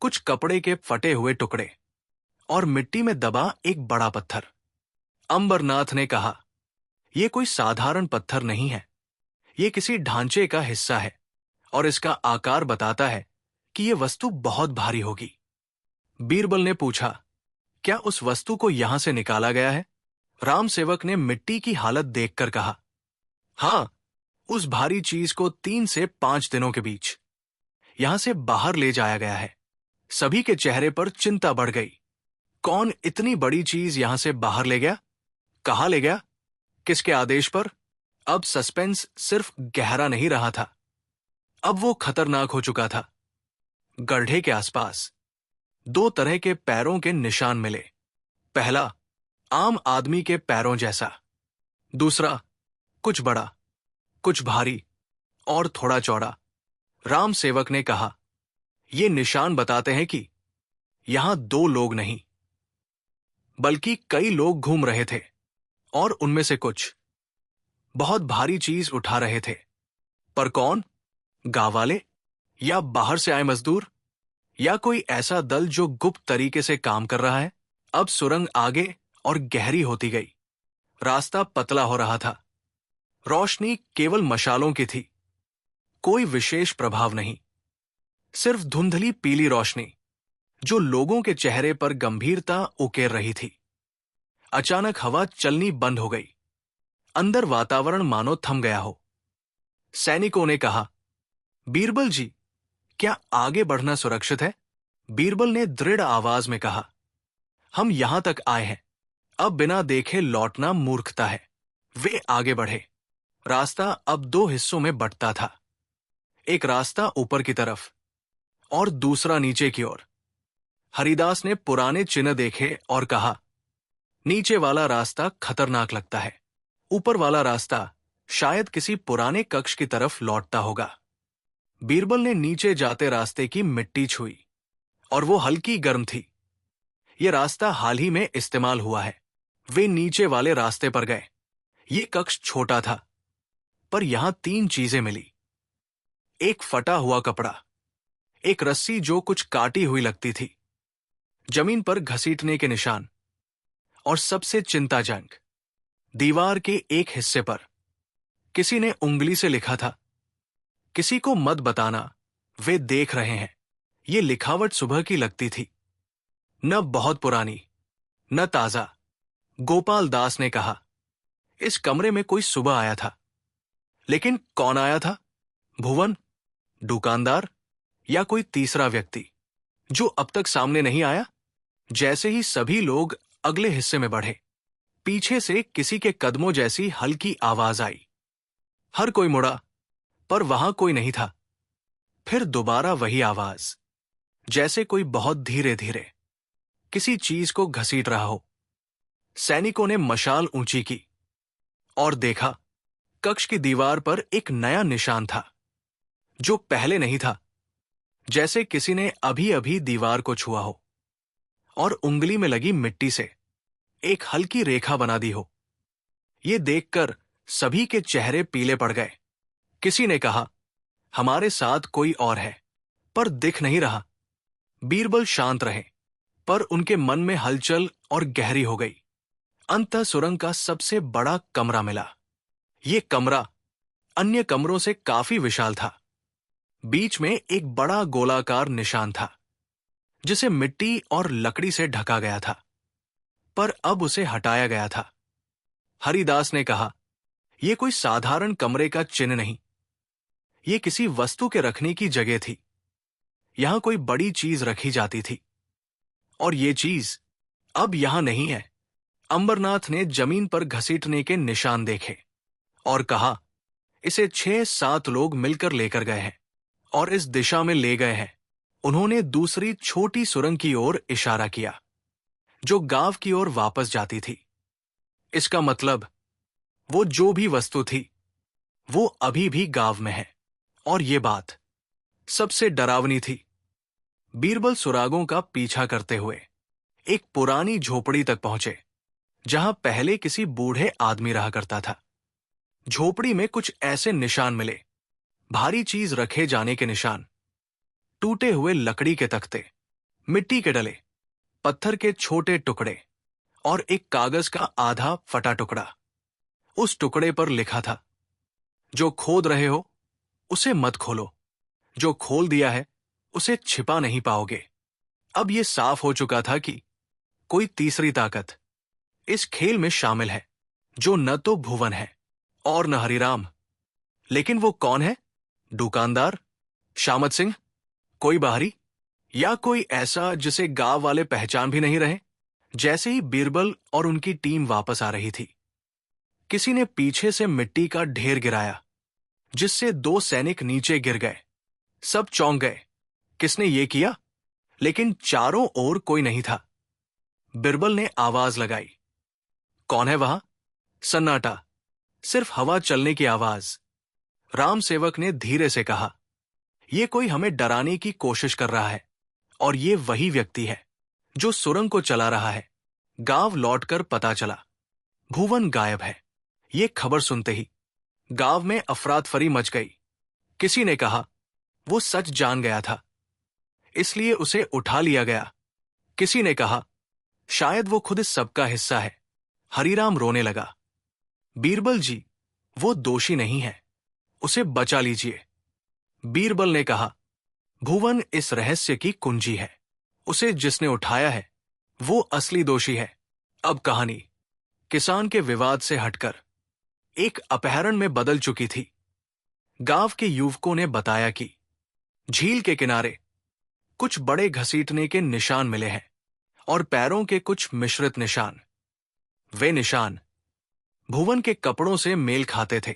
कुछ कपड़े के फटे हुए टुकड़े और मिट्टी में दबा एक बड़ा पत्थर। अंबरनाथ ने कहा, यह कोई साधारण पत्थर नहीं है। यह किसी ढांचे का हिस्सा है और इसका आकार बताता है कि यह वस्तु बहुत भारी होगी। बीरबल ने पूछा, क्या उस वस्तु को यहां से निकाला गया है? राम सेवक ने मिट्टी की हालत देखकर कहा, हाँ, उस भारी चीज को 3 से 5 दिनों के बीच यहां से बाहर ले जाया गया है। सभी के चेहरे पर चिंता बढ़ गई। कौन इतनी बड़ी चीज यहां से बाहर ले गया? कहाँ ले गया? किसके आदेश पर? अब सस्पेंस सिर्फ गहरा नहीं रहा था, अब वो खतरनाक हो चुका था। गड्ढे के आसपास 2 तरह के पैरों के निशान मिले। पहला, आम आदमी के पैरों जैसा। दूसरा, कुछ बड़ा, कुछ भारी और थोड़ा चौड़ा। राम सेवक ने कहा, ये निशान बताते हैं कि यहां 2 लोग नहीं, बल्कि कई लोग घूम रहे थे, और उनमें से कुछ बहुत भारी चीज उठा रहे थे। पर कौन? गांव वाले, या बाहर से आए मजदूर, या कोई ऐसा दल जो गुप्त तरीके से काम कर रहा है? अब सुरंग आगे और गहरी होती गई। रास्ता पतला हो रहा था। रोशनी केवल मशालों की थी, कोई विशेष प्रभाव नहीं, सिर्फ धुंधली पीली रोशनी जो लोगों के चेहरे पर गंभीरता उकेर रही थी। अचानक हवा चलनी बंद हो गई। अंदर वातावरण मानो थम गया हो। सैनिकों ने कहा, बीरबल जी, क्या आगे बढ़ना सुरक्षित है? बीरबल ने दृढ़ आवाज में कहा, हम यहां तक आए हैं, अब बिना देखे लौटना मूर्खता है। वे आगे बढ़े। रास्ता अब 2 हिस्सों में बंटता था, एक रास्ता ऊपर की तरफ और दूसरा नीचे की ओर। हरिदास ने पुराने चिन्ह देखे और कहा, नीचे वाला रास्ता खतरनाक लगता है, ऊपर वाला रास्ता शायद किसी पुराने कक्ष की तरफ लौटता होगा। बीरबल ने नीचे जाते रास्ते की मिट्टी छुई, और वो हल्की गर्म थी। ये रास्ता हाल ही में इस्तेमाल हुआ है। वे नीचे वाले रास्ते पर गए। ये कक्ष छोटा था, पर यहां 3 चीजें मिली। एक फटा हुआ कपड़ा, एक रस्सी जो कुछ काटी हुई लगती थी, जमीन पर घसीटने के निशान, और सबसे चिंताजनक, दीवार के एक हिस्से पर किसी ने उंगली से लिखा था, किसी को मत बताना, वे देख रहे हैं। ये लिखावट सुबह की लगती थी, न बहुत पुरानी, न ताजा। गोपाल दास ने कहा, इस कमरे में कोई सुबह आया था। लेकिन कौन आया था? भुवन, दुकानदार, या कोई तीसरा व्यक्ति जो अब तक सामने नहीं आया? जैसे ही सभी लोग अगले हिस्से में बढ़े, पीछे से किसी के कदमों जैसी हल्की आवाज आई। हर कोई मुड़ा, पर वहां कोई नहीं था। फिर दोबारा वही आवाज, जैसे कोई बहुत धीरे धीरे किसी चीज को घसीट रहा हो। सैनिकों ने मशाल ऊंची की और देखा, कक्ष की दीवार पर एक नया निशान था, जो पहले नहीं था, जैसे किसी ने अभी अभी दीवार को छुआ हो और उंगली में लगी मिट्टी से एक हल्की रेखा बना दी हो। ये देखकर सभी के चेहरे पीले पड़ गए। किसी ने कहा, हमारे साथ कोई और है, पर दिख नहीं रहा। बीरबल शांत रहे, पर उनके मन में हलचल और गहरी हो गई। अंतः सुरंग का सबसे बड़ा कमरा मिला। ये कमरा अन्य कमरों से काफी विशाल था। बीच में एक बड़ा गोलाकार निशान था, जिसे मिट्टी और लकड़ी से ढका गया था, पर अब उसे हटाया गया था। हरिदास ने कहा, यह कोई साधारण कमरे का चिन्ह नहीं, ये किसी वस्तु के रखने की जगह थी। यहां कोई बड़ी चीज रखी जाती थी, और ये चीज अब यहां नहीं है। अंबरनाथ ने जमीन पर घसीटने के निशान देखे और कहा, इसे 6-7 लोग मिलकर लेकर गए हैं और इस दिशा में ले गए हैं। उन्होंने दूसरी छोटी सुरंग की ओर इशारा किया, जो गांव की ओर वापस जाती थी। इसका मतलब, वो जो भी वस्तु थी, वो अभी भी गांव में है। और ये बात सबसे डरावनी थी। बीरबल सुरागों का पीछा करते हुए एक पुरानी झोपड़ी तक पहुंचे, जहां पहले किसी बूढ़े आदमी रहा करता था। झोपड़ी में कुछ ऐसे निशान मिले, भारी चीज रखे जाने के निशान, टूटे हुए लकड़ी के तख्ते, मिट्टी के डले, पत्थर के छोटे टुकड़े और एक कागज का आधा फटा टुकड़ा। उस टुकड़े पर लिखा था, जो खोद रहे हो उसे मत खोलो, जो खोल दिया है उसे छिपा नहीं पाओगे। अब यह साफ हो चुका था कि कोई तीसरी ताकत, इस खेल में शामिल है, जो न तो भुवन है और न हरिराम। लेकिन वो कौन है? दुकानदार, शामत सिंह, कोई बाहरी, या कोई ऐसा जिसे गांव वाले पहचान भी नहीं रहे? जैसे ही बीरबल और उनकी टीम वापस आ रही थी, किसी ने पीछे से मिट्टी का ढेर गिराया, जिससे 2 सैनिक नीचे गिर गए। सब चौंक गए, किसने ये किया? लेकिन चारों ओर कोई नहीं था। बीरबल ने आवाज लगाई, कौन है वहां? सन्नाटा, सिर्फ हवा चलने की आवाज। राम सेवक ने धीरे से कहा, यह कोई हमें डराने की कोशिश कर रहा है, और ये वही व्यक्ति है जो सुरंग को चला रहा है। गांव लौटकर पता चला, भुवन गायब है। ये खबर सुनते ही गांव में अफरातफरी मच गई। किसी ने कहा, वो सच जान गया था, इसलिए उसे उठा लिया गया। किसी ने कहा, शायद वो खुद इस सबका हिस्सा है। हरिराम रोने लगा, बीरबल जी, वो दोषी नहीं है, उसे बचा लीजिए। बीरबल ने कहा, भुवन इस रहस्य की कुंजी है, उसे जिसने उठाया है वो असली दोषी है। अब कहानी किसान के विवाद से हटकर एक अपहरण में बदल चुकी थी। गांव के युवकों ने बताया कि झील के किनारे कुछ बड़े घसीटने के निशान मिले हैं और पैरों के कुछ मिश्रित निशान। वे निशान भुवन के कपड़ों से मेल खाते थे।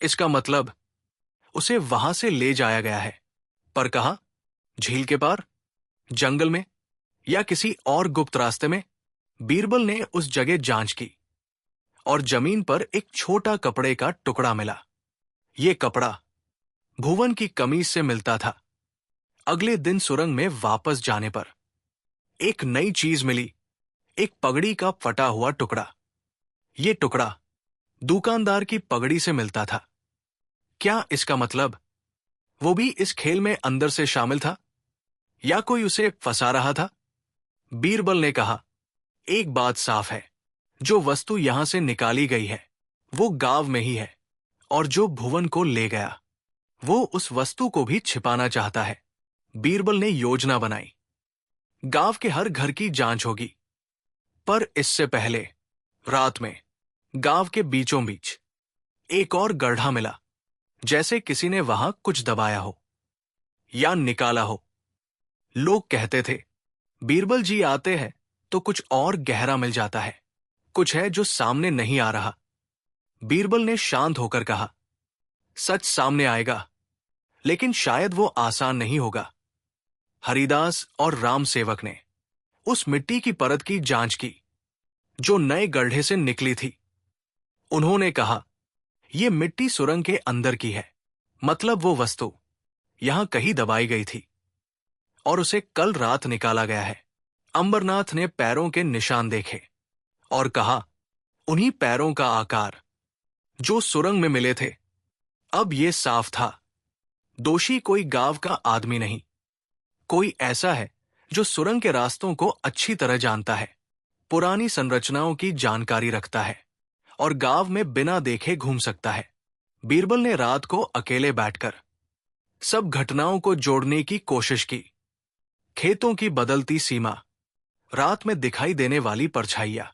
इसका मतलब उसे वहां से ले जाया गया है। पर कहां? झील के पार, जंगल में, या किसी और गुप्त रास्ते में? बीरबल ने उस जगह जांच की और जमीन पर एक छोटा कपड़े का टुकड़ा मिला। यह कपड़ा भुवन की कमीज से मिलता था। अगले दिन सुरंग में वापस जाने पर एक नई चीज मिली, एक पगड़ी का फटा हुआ टुकड़ा। यह टुकड़ा दुकानदार की पगड़ी से मिलता था। क्या इसका मतलब वो भी इस खेल में अंदर से शामिल था, या कोई उसे फंसा रहा था? बीरबल ने कहा, एक बात साफ है, जो वस्तु यहां से निकाली गई है वो गांव में ही है, और जो भुवन को ले गया वो उस वस्तु को भी छिपाना चाहता है। बीरबल ने योजना बनाई, गांव के हर घर की जांच होगी। पर इससे पहले रात में गांव के बीचों बीच एक और गड्ढा मिला, जैसे किसी ने वहां कुछ दबाया हो या निकाला हो। लोग कहते थे, बीरबल जी आते हैं तो कुछ और गहरा मिल जाता है, कुछ है जो सामने नहीं आ रहा। बीरबल ने शांत होकर कहा, सच सामने आएगा, लेकिन शायद वो आसान नहीं होगा। हरिदास और राम सेवक ने उस मिट्टी की परत की जांच की जो नए गड्ढे से निकली थी। उन्होंने कहा, यह मिट्टी सुरंग के अंदर की है, मतलब वो वस्तु यहां कहीं दबाई गई थी और उसे कल रात निकाला गया है। अंबरनाथ ने पैरों के निशान देखे और कहा, उन्हीं पैरों का आकार जो सुरंग में मिले थे। अब यह साफ था, दोषी कोई गांव का आदमी नहीं, कोई ऐसा है जो सुरंग के रास्तों को अच्छी तरह जानता है, पुरानी संरचनाओं की जानकारी रखता है और गांव में बिना देखे घूम सकता है। बीरबल ने रात को अकेले बैठकर सब घटनाओं को जोड़ने की कोशिश की। खेतों की बदलती सीमा, रात में दिखाई देने वाली परछाइयां,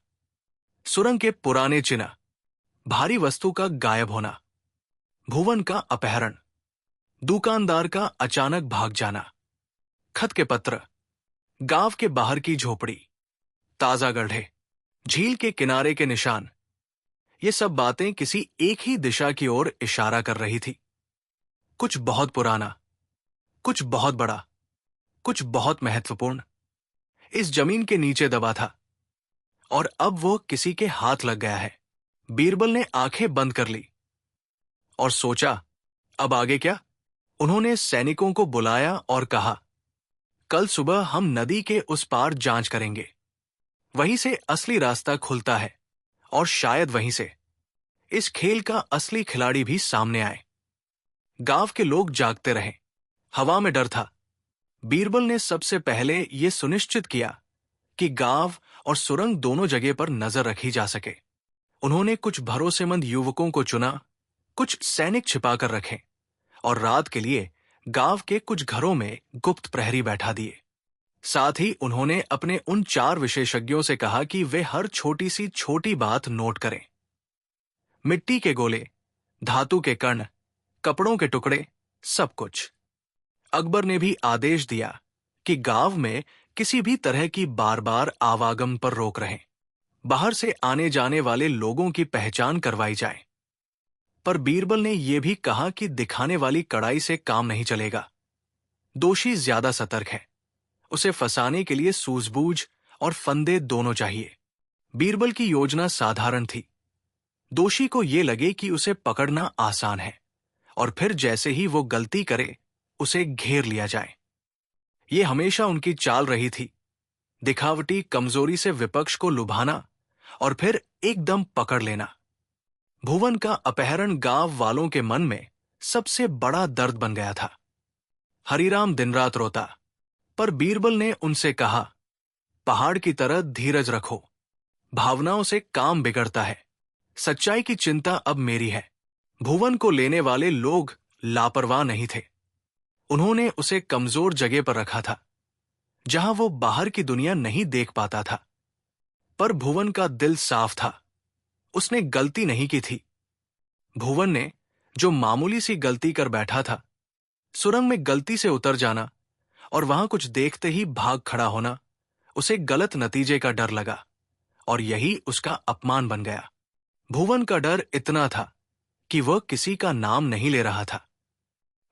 सुरंग के पुराने चिन्ह, भारी वस्तु का गायब होना, भुवन का अपहरण, दुकानदार का अचानक भाग जाना, खत के पत्र, गांव के बाहर की झोपड़ी, ताजा गड्ढे, झील के किनारे के निशान। ये सब बातें किसी एक ही दिशा की ओर इशारा कर रही थी। कुछ बहुत पुराना, कुछ बहुत बड़ा, कुछ बहुत महत्वपूर्ण इस जमीन के नीचे दबा था, और अब वो किसी के हाथ लग गया है। बीरबल ने आंखें बंद कर ली और सोचा, अब आगे क्या? उन्होंने सैनिकों को बुलाया और कहा, कल सुबह हम नदी के उस पार जांच करेंगे। वहीं से असली रास्ता खुलता है, और शायद वहीं से इस खेल का असली खिलाड़ी भी सामने आए। गांव के लोग जागते रहे, हवा में डर था। बीरबल ने सबसे पहले यह सुनिश्चित किया कि गांव और सुरंग दोनों जगह पर नजर रखी जा सके। उन्होंने कुछ भरोसेमंद युवकों को चुना, कुछ सैनिक छिपा कर रखे, और रात के लिए गांव के कुछ घरों में गुप्त प्रहरी बैठा दिए। साथ ही उन्होंने अपने उन 4 विशेषज्ञों से कहा कि वे हर छोटी सी छोटी बात नोट करें। मिट्टी के गोले, धातु के कण, कपड़ों के टुकड़े, सब कुछ। अकबर ने भी आदेश दिया कि गांव में किसी भी तरह की बार बार आवागम पर रोक रहें। बाहर से आने जाने वाले लोगों की पहचान करवाई जाए। पर बीरबल ने यह भी कहा कि दिखाने वाली कड़ाई से काम नहीं चलेगा। दोषी ज्यादा सतर्क है, उसे फंसाने के लिए सूझबूझ और फंदे दोनों चाहिए। बीरबल की योजना साधारण थी। दोषी को यह लगे कि उसे पकड़ना आसान है और फिर जैसे ही वो गलती करे उसे घेर लिया जाए। ये हमेशा उनकी चाल रही थी, दिखावटी कमजोरी से विपक्ष को लुभाना और फिर एकदम पकड़ लेना। भुवन का अपहरण गांव वालों के मन में सबसे बड़ा दर्द बन गया था। हरिराम दिन रात रोता, पर बीरबल ने उनसे कहा, पहाड़ की तरह धीरज रखो, भावनाओं से काम बिगड़ता है, सच्चाई की चिंता अब मेरी है। भुवन को लेने वाले लोग लापरवाह नहीं थे। उन्होंने उसे कमजोर जगह पर रखा था, जहां वो बाहर की दुनिया नहीं देख पाता था। पर भुवन का दिल साफ था, उसने गलती नहीं की थी। भुवन ने जो मामूली सी गलती कर बैठा था, सुरंग में गलती से उतर जाना और वहां कुछ देखते ही भाग खड़ा होना, उसे गलत नतीजे का डर लगा और यही उसका अपमान बन गया। भुवन का डर इतना था कि वह किसी का नाम नहीं ले रहा था।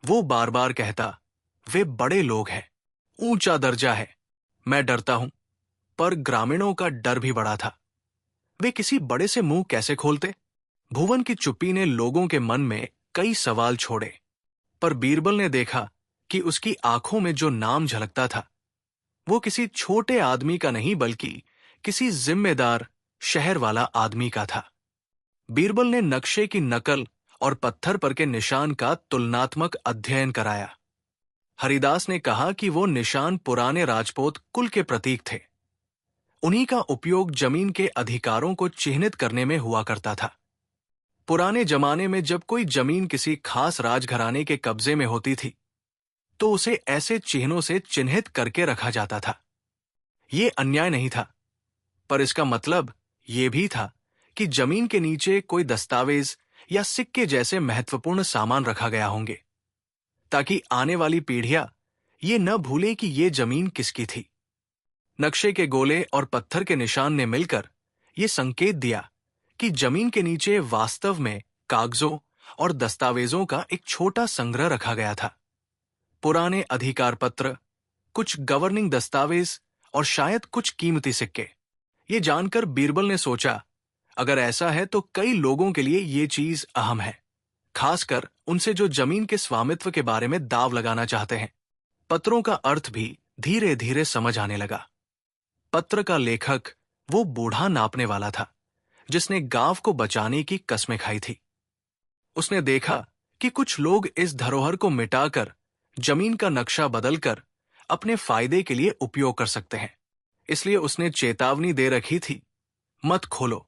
वो बार बार कहता, वे बड़े लोग हैं, ऊंचा दर्जा है, मैं डरता हूं। पर ग्रामीणों का डर भी बड़ा था। वे किसी बड़े से मुंह कैसे खोलते? भुवन की चुप्पी ने लोगों के मन में कई सवाल छोड़े, पर बीरबल ने देखा कि उसकी आंखों में जो नाम झलकता था वो किसी छोटे आदमी का नहीं बल्कि किसी जिम्मेदार शहर वाला आदमी का था। बीरबल ने नक्शे की नकल और पत्थर पर के निशान का तुलनात्मक अध्ययन कराया। हरिदास ने कहा कि वो निशान पुराने राजपूत कुल के प्रतीक थे। उन्हीं का उपयोग जमीन के अधिकारों को चिन्हित करने में हुआ करता था। पुराने जमाने में जब कोई जमीन किसी खास राजघराने के कब्जे में होती थी तो उसे ऐसे चिन्हों से चिन्हित करके रखा जाता था। ये अन्याय नहीं था, पर इसका मतलब यह भी था कि जमीन के नीचे कोई दस्तावेज या सिक्के जैसे महत्वपूर्ण सामान रखा गया होंगे, ताकि आने वाली पीढ़ियां ये न भूले कि ये जमीन किसकी थी। नक्शे के गोले और पत्थर के निशान ने मिलकर ये संकेत दिया कि जमीन के नीचे वास्तव में कागजों और दस्तावेजों का एक छोटा संग्रह रखा गया था। पुराने अधिकार पत्र, कुछ गवर्निंग दस्तावेज और शायद कुछ कीमती सिक्के। ये जानकर बीरबल ने सोचा, अगर ऐसा है तो कई लोगों के लिए ये चीज अहम है, खासकर उनसे जो जमीन के स्वामित्व के बारे में दाव लगाना चाहते हैं। पत्रों का अर्थ भी धीरे धीरे समझ आने लगा। पत्र का लेखक वो बूढ़ा नापने वाला था जिसने गांव को बचाने की कस्में खाई थी। उसने देखा कि कुछ लोग इस धरोहर को मिटाकर जमीन का नक्शा बदलकर अपने फायदे के लिए उपयोग कर सकते हैं। इसलिए उसने चेतावनी दे रखी थी, मत खोलो,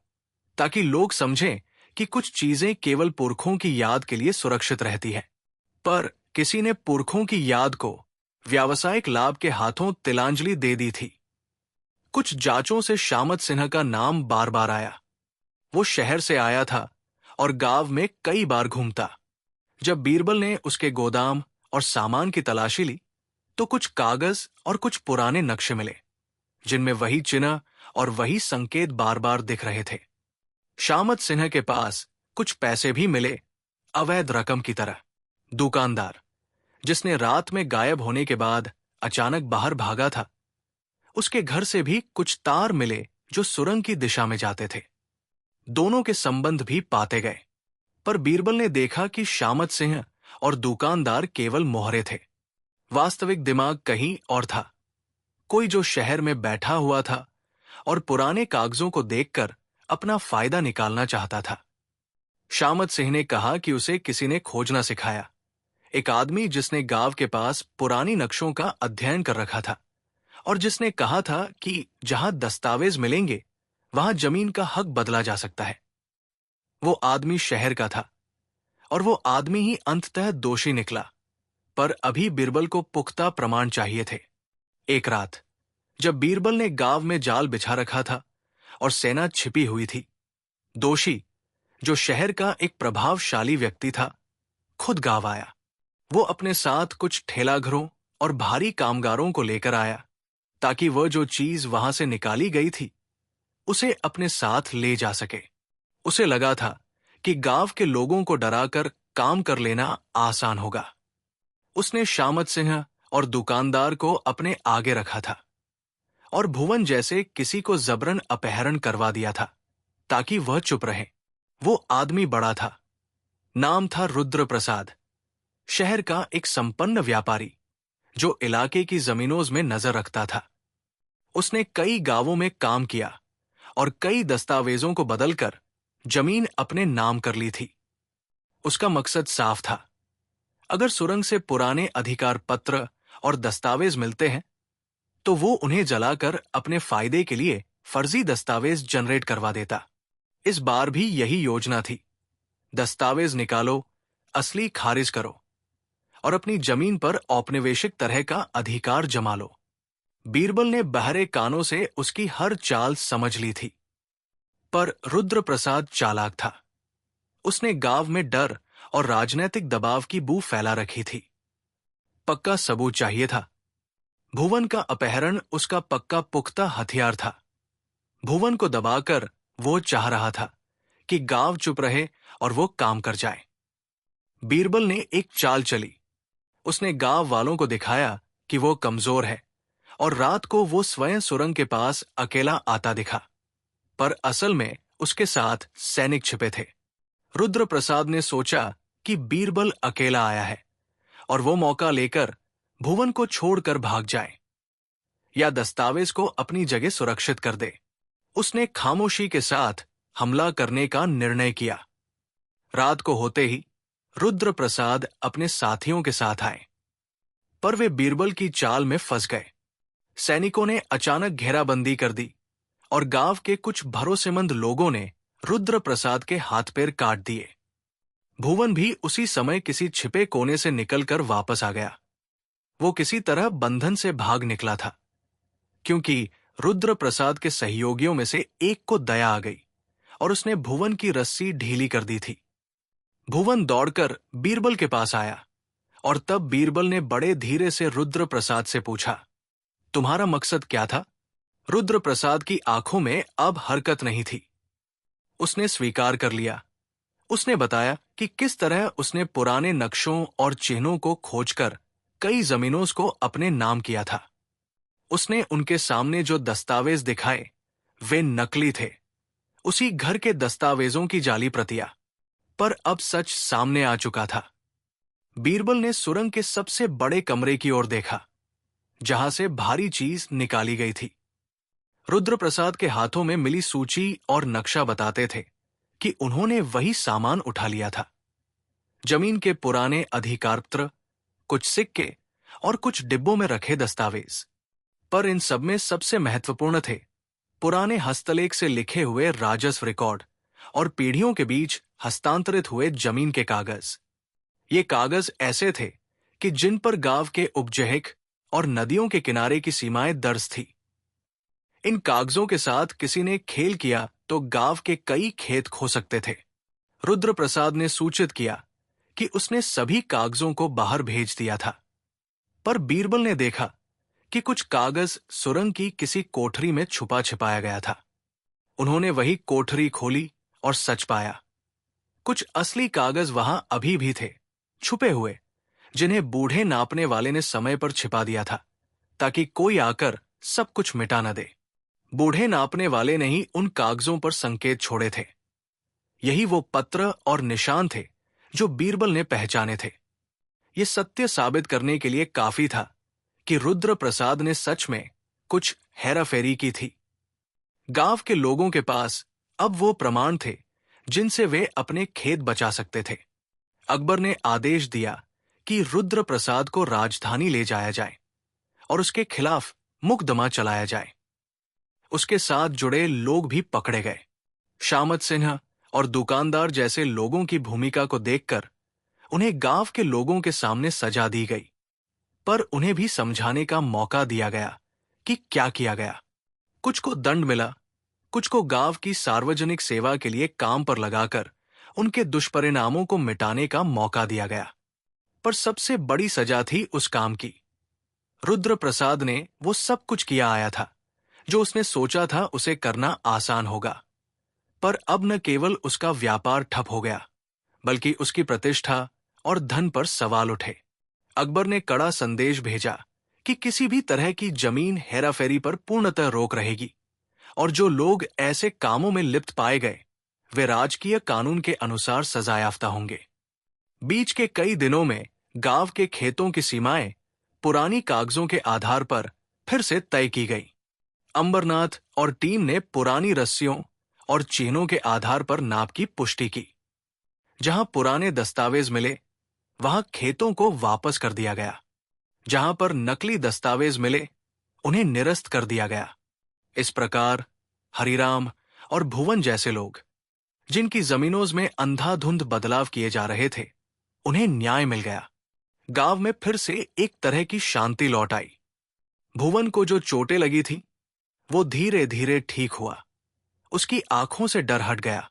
ताकि लोग समझें कि कुछ चीजें केवल पुरखों की याद के लिए सुरक्षित रहती हैं। पर किसी ने पुरखों की याद को व्यावसायिक लाभ के हाथों तिलांजलि दे दी थी। कुछ जांचों से शामत सिन्हा का नाम बार बार आया। वो शहर से आया था और गांव में कई बार घूमता। जब बीरबल ने उसके गोदाम और सामान की तलाशी ली तो कुछ कागज और कुछ पुराने नक्शे मिले, जिनमें वही चिन्ह और वही संकेत बार बार दिख रहे थे। शामत सिन्हा के पास कुछ पैसे भी मिले, अवैध रकम की तरह। दुकानदार, जिसने रात में गायब होने के बाद अचानक बाहर भागा था, उसके घर से भी कुछ तार मिले जो सुरंग की दिशा में जाते थे। दोनों के संबंध भी पाते गए, पर बीरबल ने देखा कि शामत सिंह और दुकानदार केवल मोहरे थे। वास्तविक दिमाग कहीं और था, कोई जो शहर में बैठा हुआ था और पुराने कागजों को देखकर अपना फायदा निकालना चाहता था। शामत सिंह ने कहा कि उसे किसी ने खोजना सिखाया, एक आदमी जिसने गांव के पास पुरानी नक्शों का अध्ययन कर रखा था और जिसने कहा था कि जहां दस्तावेज मिलेंगे वहां जमीन का हक बदला जा सकता है। वो आदमी शहर का था और वो आदमी ही अंततः दोषी निकला, पर अभी बीरबल को पुख्ता प्रमाण चाहिए थे। एक रात जब बीरबल ने गांव में जाल बिछा रखा था और सेना छिपी हुई थी, दोषी, जो शहर का एक प्रभावशाली व्यक्ति था, खुद गांव आया। वो अपने साथ कुछ ठेलाघरों और भारी कामगारों को लेकर आया, ताकि वह जो चीज वहां से निकाली गई थी उसे अपने साथ ले जा सके। उसे लगा था कि गांव के लोगों को डराकर काम कर लेना आसान होगा। उसने शामत सिंह और दुकानदार को अपने आगे रखा था और भुवन जैसे किसी को जबरन अपहरण करवा दिया था, ताकि वह चुप रहे। वो आदमी बड़ा था, नाम था रुद्र प्रसाद, शहर का एक संपन्न व्यापारी जो इलाके की जमीनों में नजर रखता था। उसने कई गांवों में काम किया और कई दस्तावेजों को बदलकर जमीन अपने नाम कर ली थी। उसका मकसद साफ था, अगर सुरंग से पुराने अधिकार पत्र और दस्तावेज मिलते हैं तो वो उन्हें जलाकर अपने फायदे के लिए फर्जी दस्तावेज जनरेट करवा देता। इस बार भी यही योजना थी। दस्तावेज निकालो, असली खारिज करो और अपनी जमीन पर औपनिवेशिक तरह का अधिकार जमा लो। बीरबल ने बहरे कानों से उसकी हर चाल समझ ली थी। पर रुद्र प्रसाद चालाक था। उसने गांव में डर और राजनीतिक दबाव की बू फैला रखी थी। पक्का सबूत चाहिए था। भुवन का अपहरण उसका पक्का पुख्ता हथियार था। भुवन को दबाकर वो चाह रहा था कि गांव चुप रहे और वो काम कर जाए। बीरबल ने एक चाल चली। उसने गांव वालों को दिखाया कि वो कमजोर है और रात को वो स्वयं सुरंग के पास अकेला आता दिखा, पर असल में उसके साथ सैनिक छिपे थे। रुद्र प्रसाद ने सोचा कि बीरबल अकेला आया है और वो मौका लेकर भुवन को छोड़कर भाग जाए या दस्तावेज को अपनी जगह सुरक्षित कर दे। उसने खामोशी के साथ हमला करने का निर्णय किया। रात को होते ही रुद्र प्रसाद अपने साथियों के साथ आए, पर वे बीरबल की चाल में फंस गए। सैनिकों ने अचानक घेराबंदी कर दी और गांव के कुछ भरोसेमंद लोगों ने रुद्र प्रसाद के हाथ पैर काट दिए। भुवन भी उसी समय किसी छिपे कोने से निकलकर वापस आ गया। वो किसी तरह बंधन से भाग निकला था, क्योंकि रुद्र प्रसाद के सहयोगियों में से एक को दया आ गई और उसने भुवन की रस्सी ढीली कर दी थी। भुवन दौड़कर बीरबल के पास आया और तब बीरबल ने बड़े धीरे से रुद्र प्रसाद से पूछा, तुम्हारा मकसद क्या था? रुद्र प्रसाद की आंखों में अब हरकत नहीं थी। उसने स्वीकार कर लिया। उसने बताया कि किस तरह उसने पुराने नक्शों और चिन्हों को खोजकर कई जमीनों को अपने नाम किया था। उसने उनके सामने जो दस्तावेज दिखाए वे नकली थे, उसी घर के दस्तावेजों की जाली प्रतियां। पर अब सच सामने आ चुका था। बीरबल ने सुरंग के सबसे बड़े कमरे की ओर देखा, जहां से भारी चीज निकाली गई थी। रुद्र प्रसाद के हाथों में मिली सूची और नक्शा बताते थे कि उन्होंने वही सामान उठा लिया था। जमीन के पुराने अधिकारपत्र, कुछ सिक्के और कुछ डिब्बों में रखे दस्तावेज। पर इन सब में सबसे महत्वपूर्ण थे पुराने हस्तलेख से लिखे हुए राजस्व रिकॉर्ड और पीढ़ियों के बीच हस्तांतरित हुए जमीन के कागज। ये कागज ऐसे थे कि जिन पर गांव के उपजहक और नदियों के किनारे की सीमाएं दर्ज थी। इन कागजों के साथ किसी ने खेल किया तो गांव के कई खेत खो सकते थे। रुद्र प्रसाद ने सूचित किया कि उसने सभी कागजों को बाहर भेज दिया था, पर बीरबल ने देखा कि कुछ कागज सुरंग की किसी कोठरी में छुपा छिपाया गया था। उन्होंने वही कोठरी खोली और सच पाया। कुछ असली कागज वहां अभी भी थे, छुपे हुए, जिन्हें बूढ़े नापने वाले ने समय पर छिपा दिया था, ताकि कोई आकर सब कुछ मिटा न दे। बूढ़े नापने वाले ने ही उन कागजों पर संकेत छोड़े थे। यही वो पत्र और निशान थे जो बीरबल ने पहचाने थे। ये सत्य साबित करने के लिए काफी था कि रुद्र प्रसाद ने सच में कुछ हेराफेरी की थी। गांव के लोगों के पास अब वो प्रमाण थे जिनसे वे अपने खेत बचा सकते थे। अकबर ने आदेश दिया कि रुद्र प्रसाद को राजधानी ले जाया जाए और उसके खिलाफ मुकदमा चलाया जाए। उसके साथ जुड़े लोग भी पकड़े गए। शामत सिन्हा और दुकानदार जैसे लोगों की भूमिका को देखकर उन्हें गांव के लोगों के सामने सजा दी गई, पर उन्हें भी समझाने का मौका दिया गया कि क्या किया गया। कुछ को दंड मिला, कुछ को गांव की सार्वजनिक सेवा के लिए काम पर लगाकर उनके दुष्परिणामों को मिटाने का मौका दिया गया। पर सबसे बड़ी सजा थी उस काम की। रुद्र प्रसाद ने वो सब कुछ किया आया था जो उसने सोचा था उसे करना आसान होगा। पर अब न केवल उसका व्यापार ठप हो गया, बल्कि उसकी प्रतिष्ठा और धन पर सवाल उठे। अकबर ने कड़ा संदेश भेजा कि किसी भी तरह की जमीन हेराफेरी पर पूर्णतः रोक रहेगी, और जो लोग ऐसे कामों में लिप्त पाए गए वे राजकीय कानून के अनुसार सजायाफ्ता होंगे। बीच के कई दिनों में गांव के खेतों की सीमाएं पुरानी कागजों के आधार पर फिर से तय की गई। अंबरनाथ और टीम ने पुरानी रस्सियों और चिन्हों के आधार पर नाप की पुष्टि की। जहां पुराने दस्तावेज मिले वहां खेतों को वापस कर दिया गया। जहां पर नकली दस्तावेज मिले उन्हें निरस्त कर दिया गया। इस प्रकार हरिराम और भुवन जैसे लोग, जिनकी जमीनों में अंधाधुंध बदलाव किए जा रहे थे, उन्हें न्याय मिल गया। गांव में फिर से एक तरह की शांति लौट आई। भुवन को जो चोटें लगी थी वो धीरे धीरे ठीक हुआ। उसकी आंखों से डर हट गया।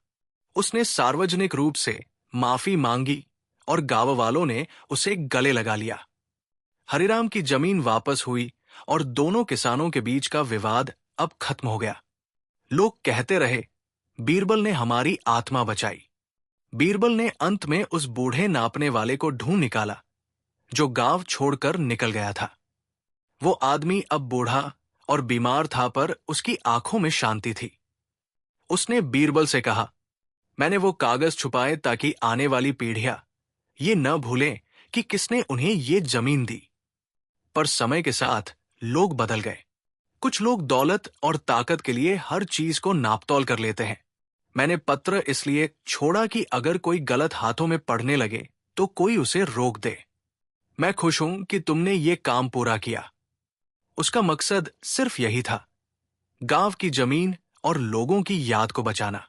उसने सार्वजनिक रूप से माफी मांगी और गांव वालों ने उसे गले लगा लिया। हरिराम की जमीन वापस हुई और दोनों किसानों के बीच का विवाद अब खत्म हो गया। लोग कहते रहे, बीरबल ने हमारी आत्मा बचाई। बीरबल ने अंत में उस बूढ़े नापने वाले को ढूंढ निकाला जो गांव छोड़कर निकल गया था। वो आदमी अब बूढ़ा और बीमार था, पर उसकी आंखों में शांति थी। उसने बीरबल से कहा, मैंने वो कागज छुपाए ताकि आने वाली पीढ़ियां ये न भूलें कि किसने उन्हें ये जमीन दी। पर समय के साथ लोग बदल गए। कुछ लोग दौलत और ताकत के लिए हर चीज को नापतोल कर लेते हैं। मैंने पत्र इसलिए छोड़ा कि अगर कोई गलत हाथों में पड़ने लगे तो कोई उसे रोक दे। मैं खुश हूं कि तुमने ये काम पूरा किया। उसका मकसद सिर्फ यही था, गांव की जमीन और लोगों की याद को बचाना।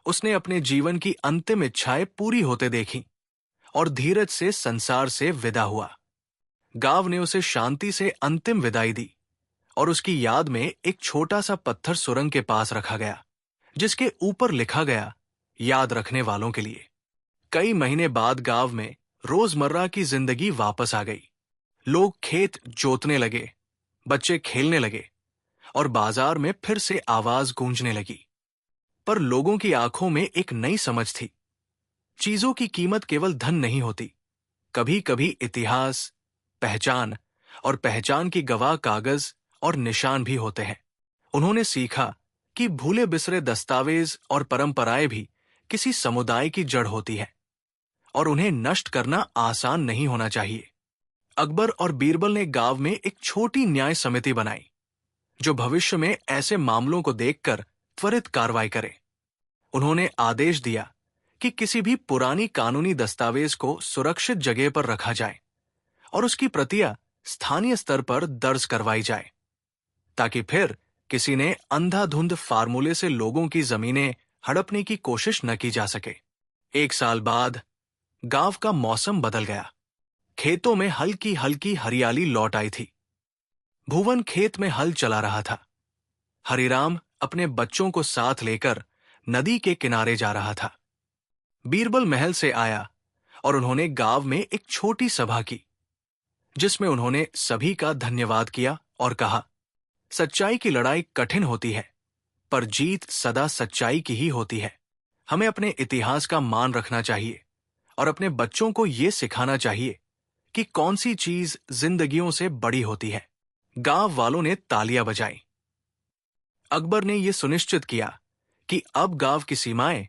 उसने अपने जीवन की अंतिम इच्छाएं पूरी होते देखी और धीरज से संसार से विदा हुआ। गांव ने उसे शांति से अंतिम विदाई दी और उसकी याद में एक छोटा सा पत्थर सुरंग के पास रखा गया, जिसके ऊपर लिखा गया, याद रखने वालों के लिए। कई महीने बाद गांव में रोजमर्रा की जिंदगी वापस आ गई। लोग खेत जोतने लगे, बच्चे खेलने लगे और बाजार में फिर से आवाज गूंजने लगी। पर लोगों की आंखों में एक नई समझ थी। चीजों की कीमत केवल धन नहीं होती, कभी कभी इतिहास, पहचान और पहचान की गवाह कागज और निशान भी होते हैं। उन्होंने सीखा कि भूले बिसरे दस्तावेज और परंपराएं भी किसी समुदाय की जड़ होती है और उन्हें नष्ट करना आसान नहीं होना चाहिए। अकबर और बीरबल ने गांव में एक छोटी न्याय समिति बनाई जो भविष्य में ऐसे मामलों को देखकर त्वरित कार्रवाई करे। उन्होंने आदेश दिया कि किसी भी पुरानी कानूनी दस्तावेज को सुरक्षित जगह पर रखा जाए और उसकी प्रतियां स्थानीय स्तर पर दर्ज करवाई जाए, ताकि फिर किसी ने अंधाधुंध फार्मूले से लोगों की जमीनें हड़पने की कोशिश न की जा सके। 1 साल बाद गांव का मौसम बदल गया। खेतों में हल्की हल्की हरियाली लौट आई थी। भुवन खेत में हल चला रहा था। हरिराम अपने बच्चों को साथ लेकर नदी के किनारे जा रहा था। बीरबल महल से आया और उन्होंने गांव में एक छोटी सभा की, जिसमें उन्होंने सभी का धन्यवाद किया और कहा, सच्चाई की लड़ाई कठिन होती है, पर जीत सदा सच्चाई की ही होती है। हमें अपने इतिहास का मान रखना चाहिए और अपने बच्चों को ये सिखाना चाहिए कि कौन सी चीज जिंदगियों से बड़ी होती है। गांव वालों ने तालियां बजाई। अकबर ने यह सुनिश्चित किया कि अब गांव की सीमाएं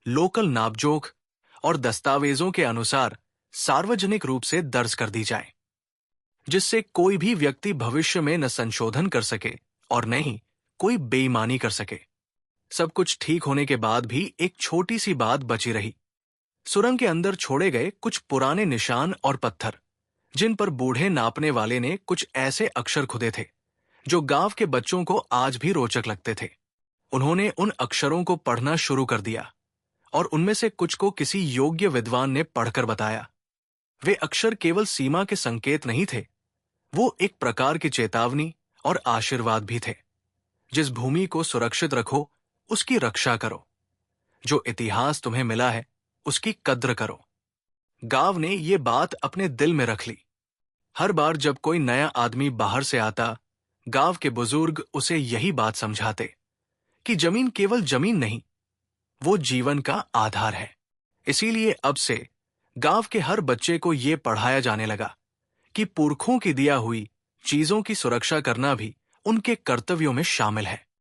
लोकल नापजोख और दस्तावेजों के अनुसार सार्वजनिक रूप से दर्ज कर दी जाए, जिससे कोई भी व्यक्ति भविष्य में न संशोधन कर सके और न ही कोई बेईमानी कर सके। सब कुछ ठीक होने के बाद भी एक छोटी सी बात बची रही। सुरंग के अंदर छोड़े गए कुछ पुराने निशान और पत्थर, जिन पर बूढ़े नापने वाले ने कुछ ऐसे अक्षर खुदे थे जो गांव के बच्चों को आज भी रोचक लगते थे। उन्होंने उन अक्षरों को पढ़ना शुरू कर दिया और उनमें से कुछ को किसी योग्य विद्वान ने पढ़कर बताया। वे अक्षर केवल सीमा के संकेत नहीं थे, वो एक प्रकार की चेतावनी और आशीर्वाद भी थे। जिस भूमि को सुरक्षित रखो, उसकी रक्षा करो। जो इतिहास तुम्हें मिला है, उसकी कद्र करो। गांव ने ये बात अपने दिल में रख ली। हर बार जब कोई नया आदमी बाहर से आता, गांव के बुजुर्ग उसे यही बात समझाते कि जमीन केवल जमीन नहीं, वो जीवन का आधार है। इसीलिए अब से गांव के हर बच्चे को ये पढ़ाया जाने लगा कि पुरखों की दिया हुई चीजों की सुरक्षा करना भी उनके कर्तव्यों में शामिल है।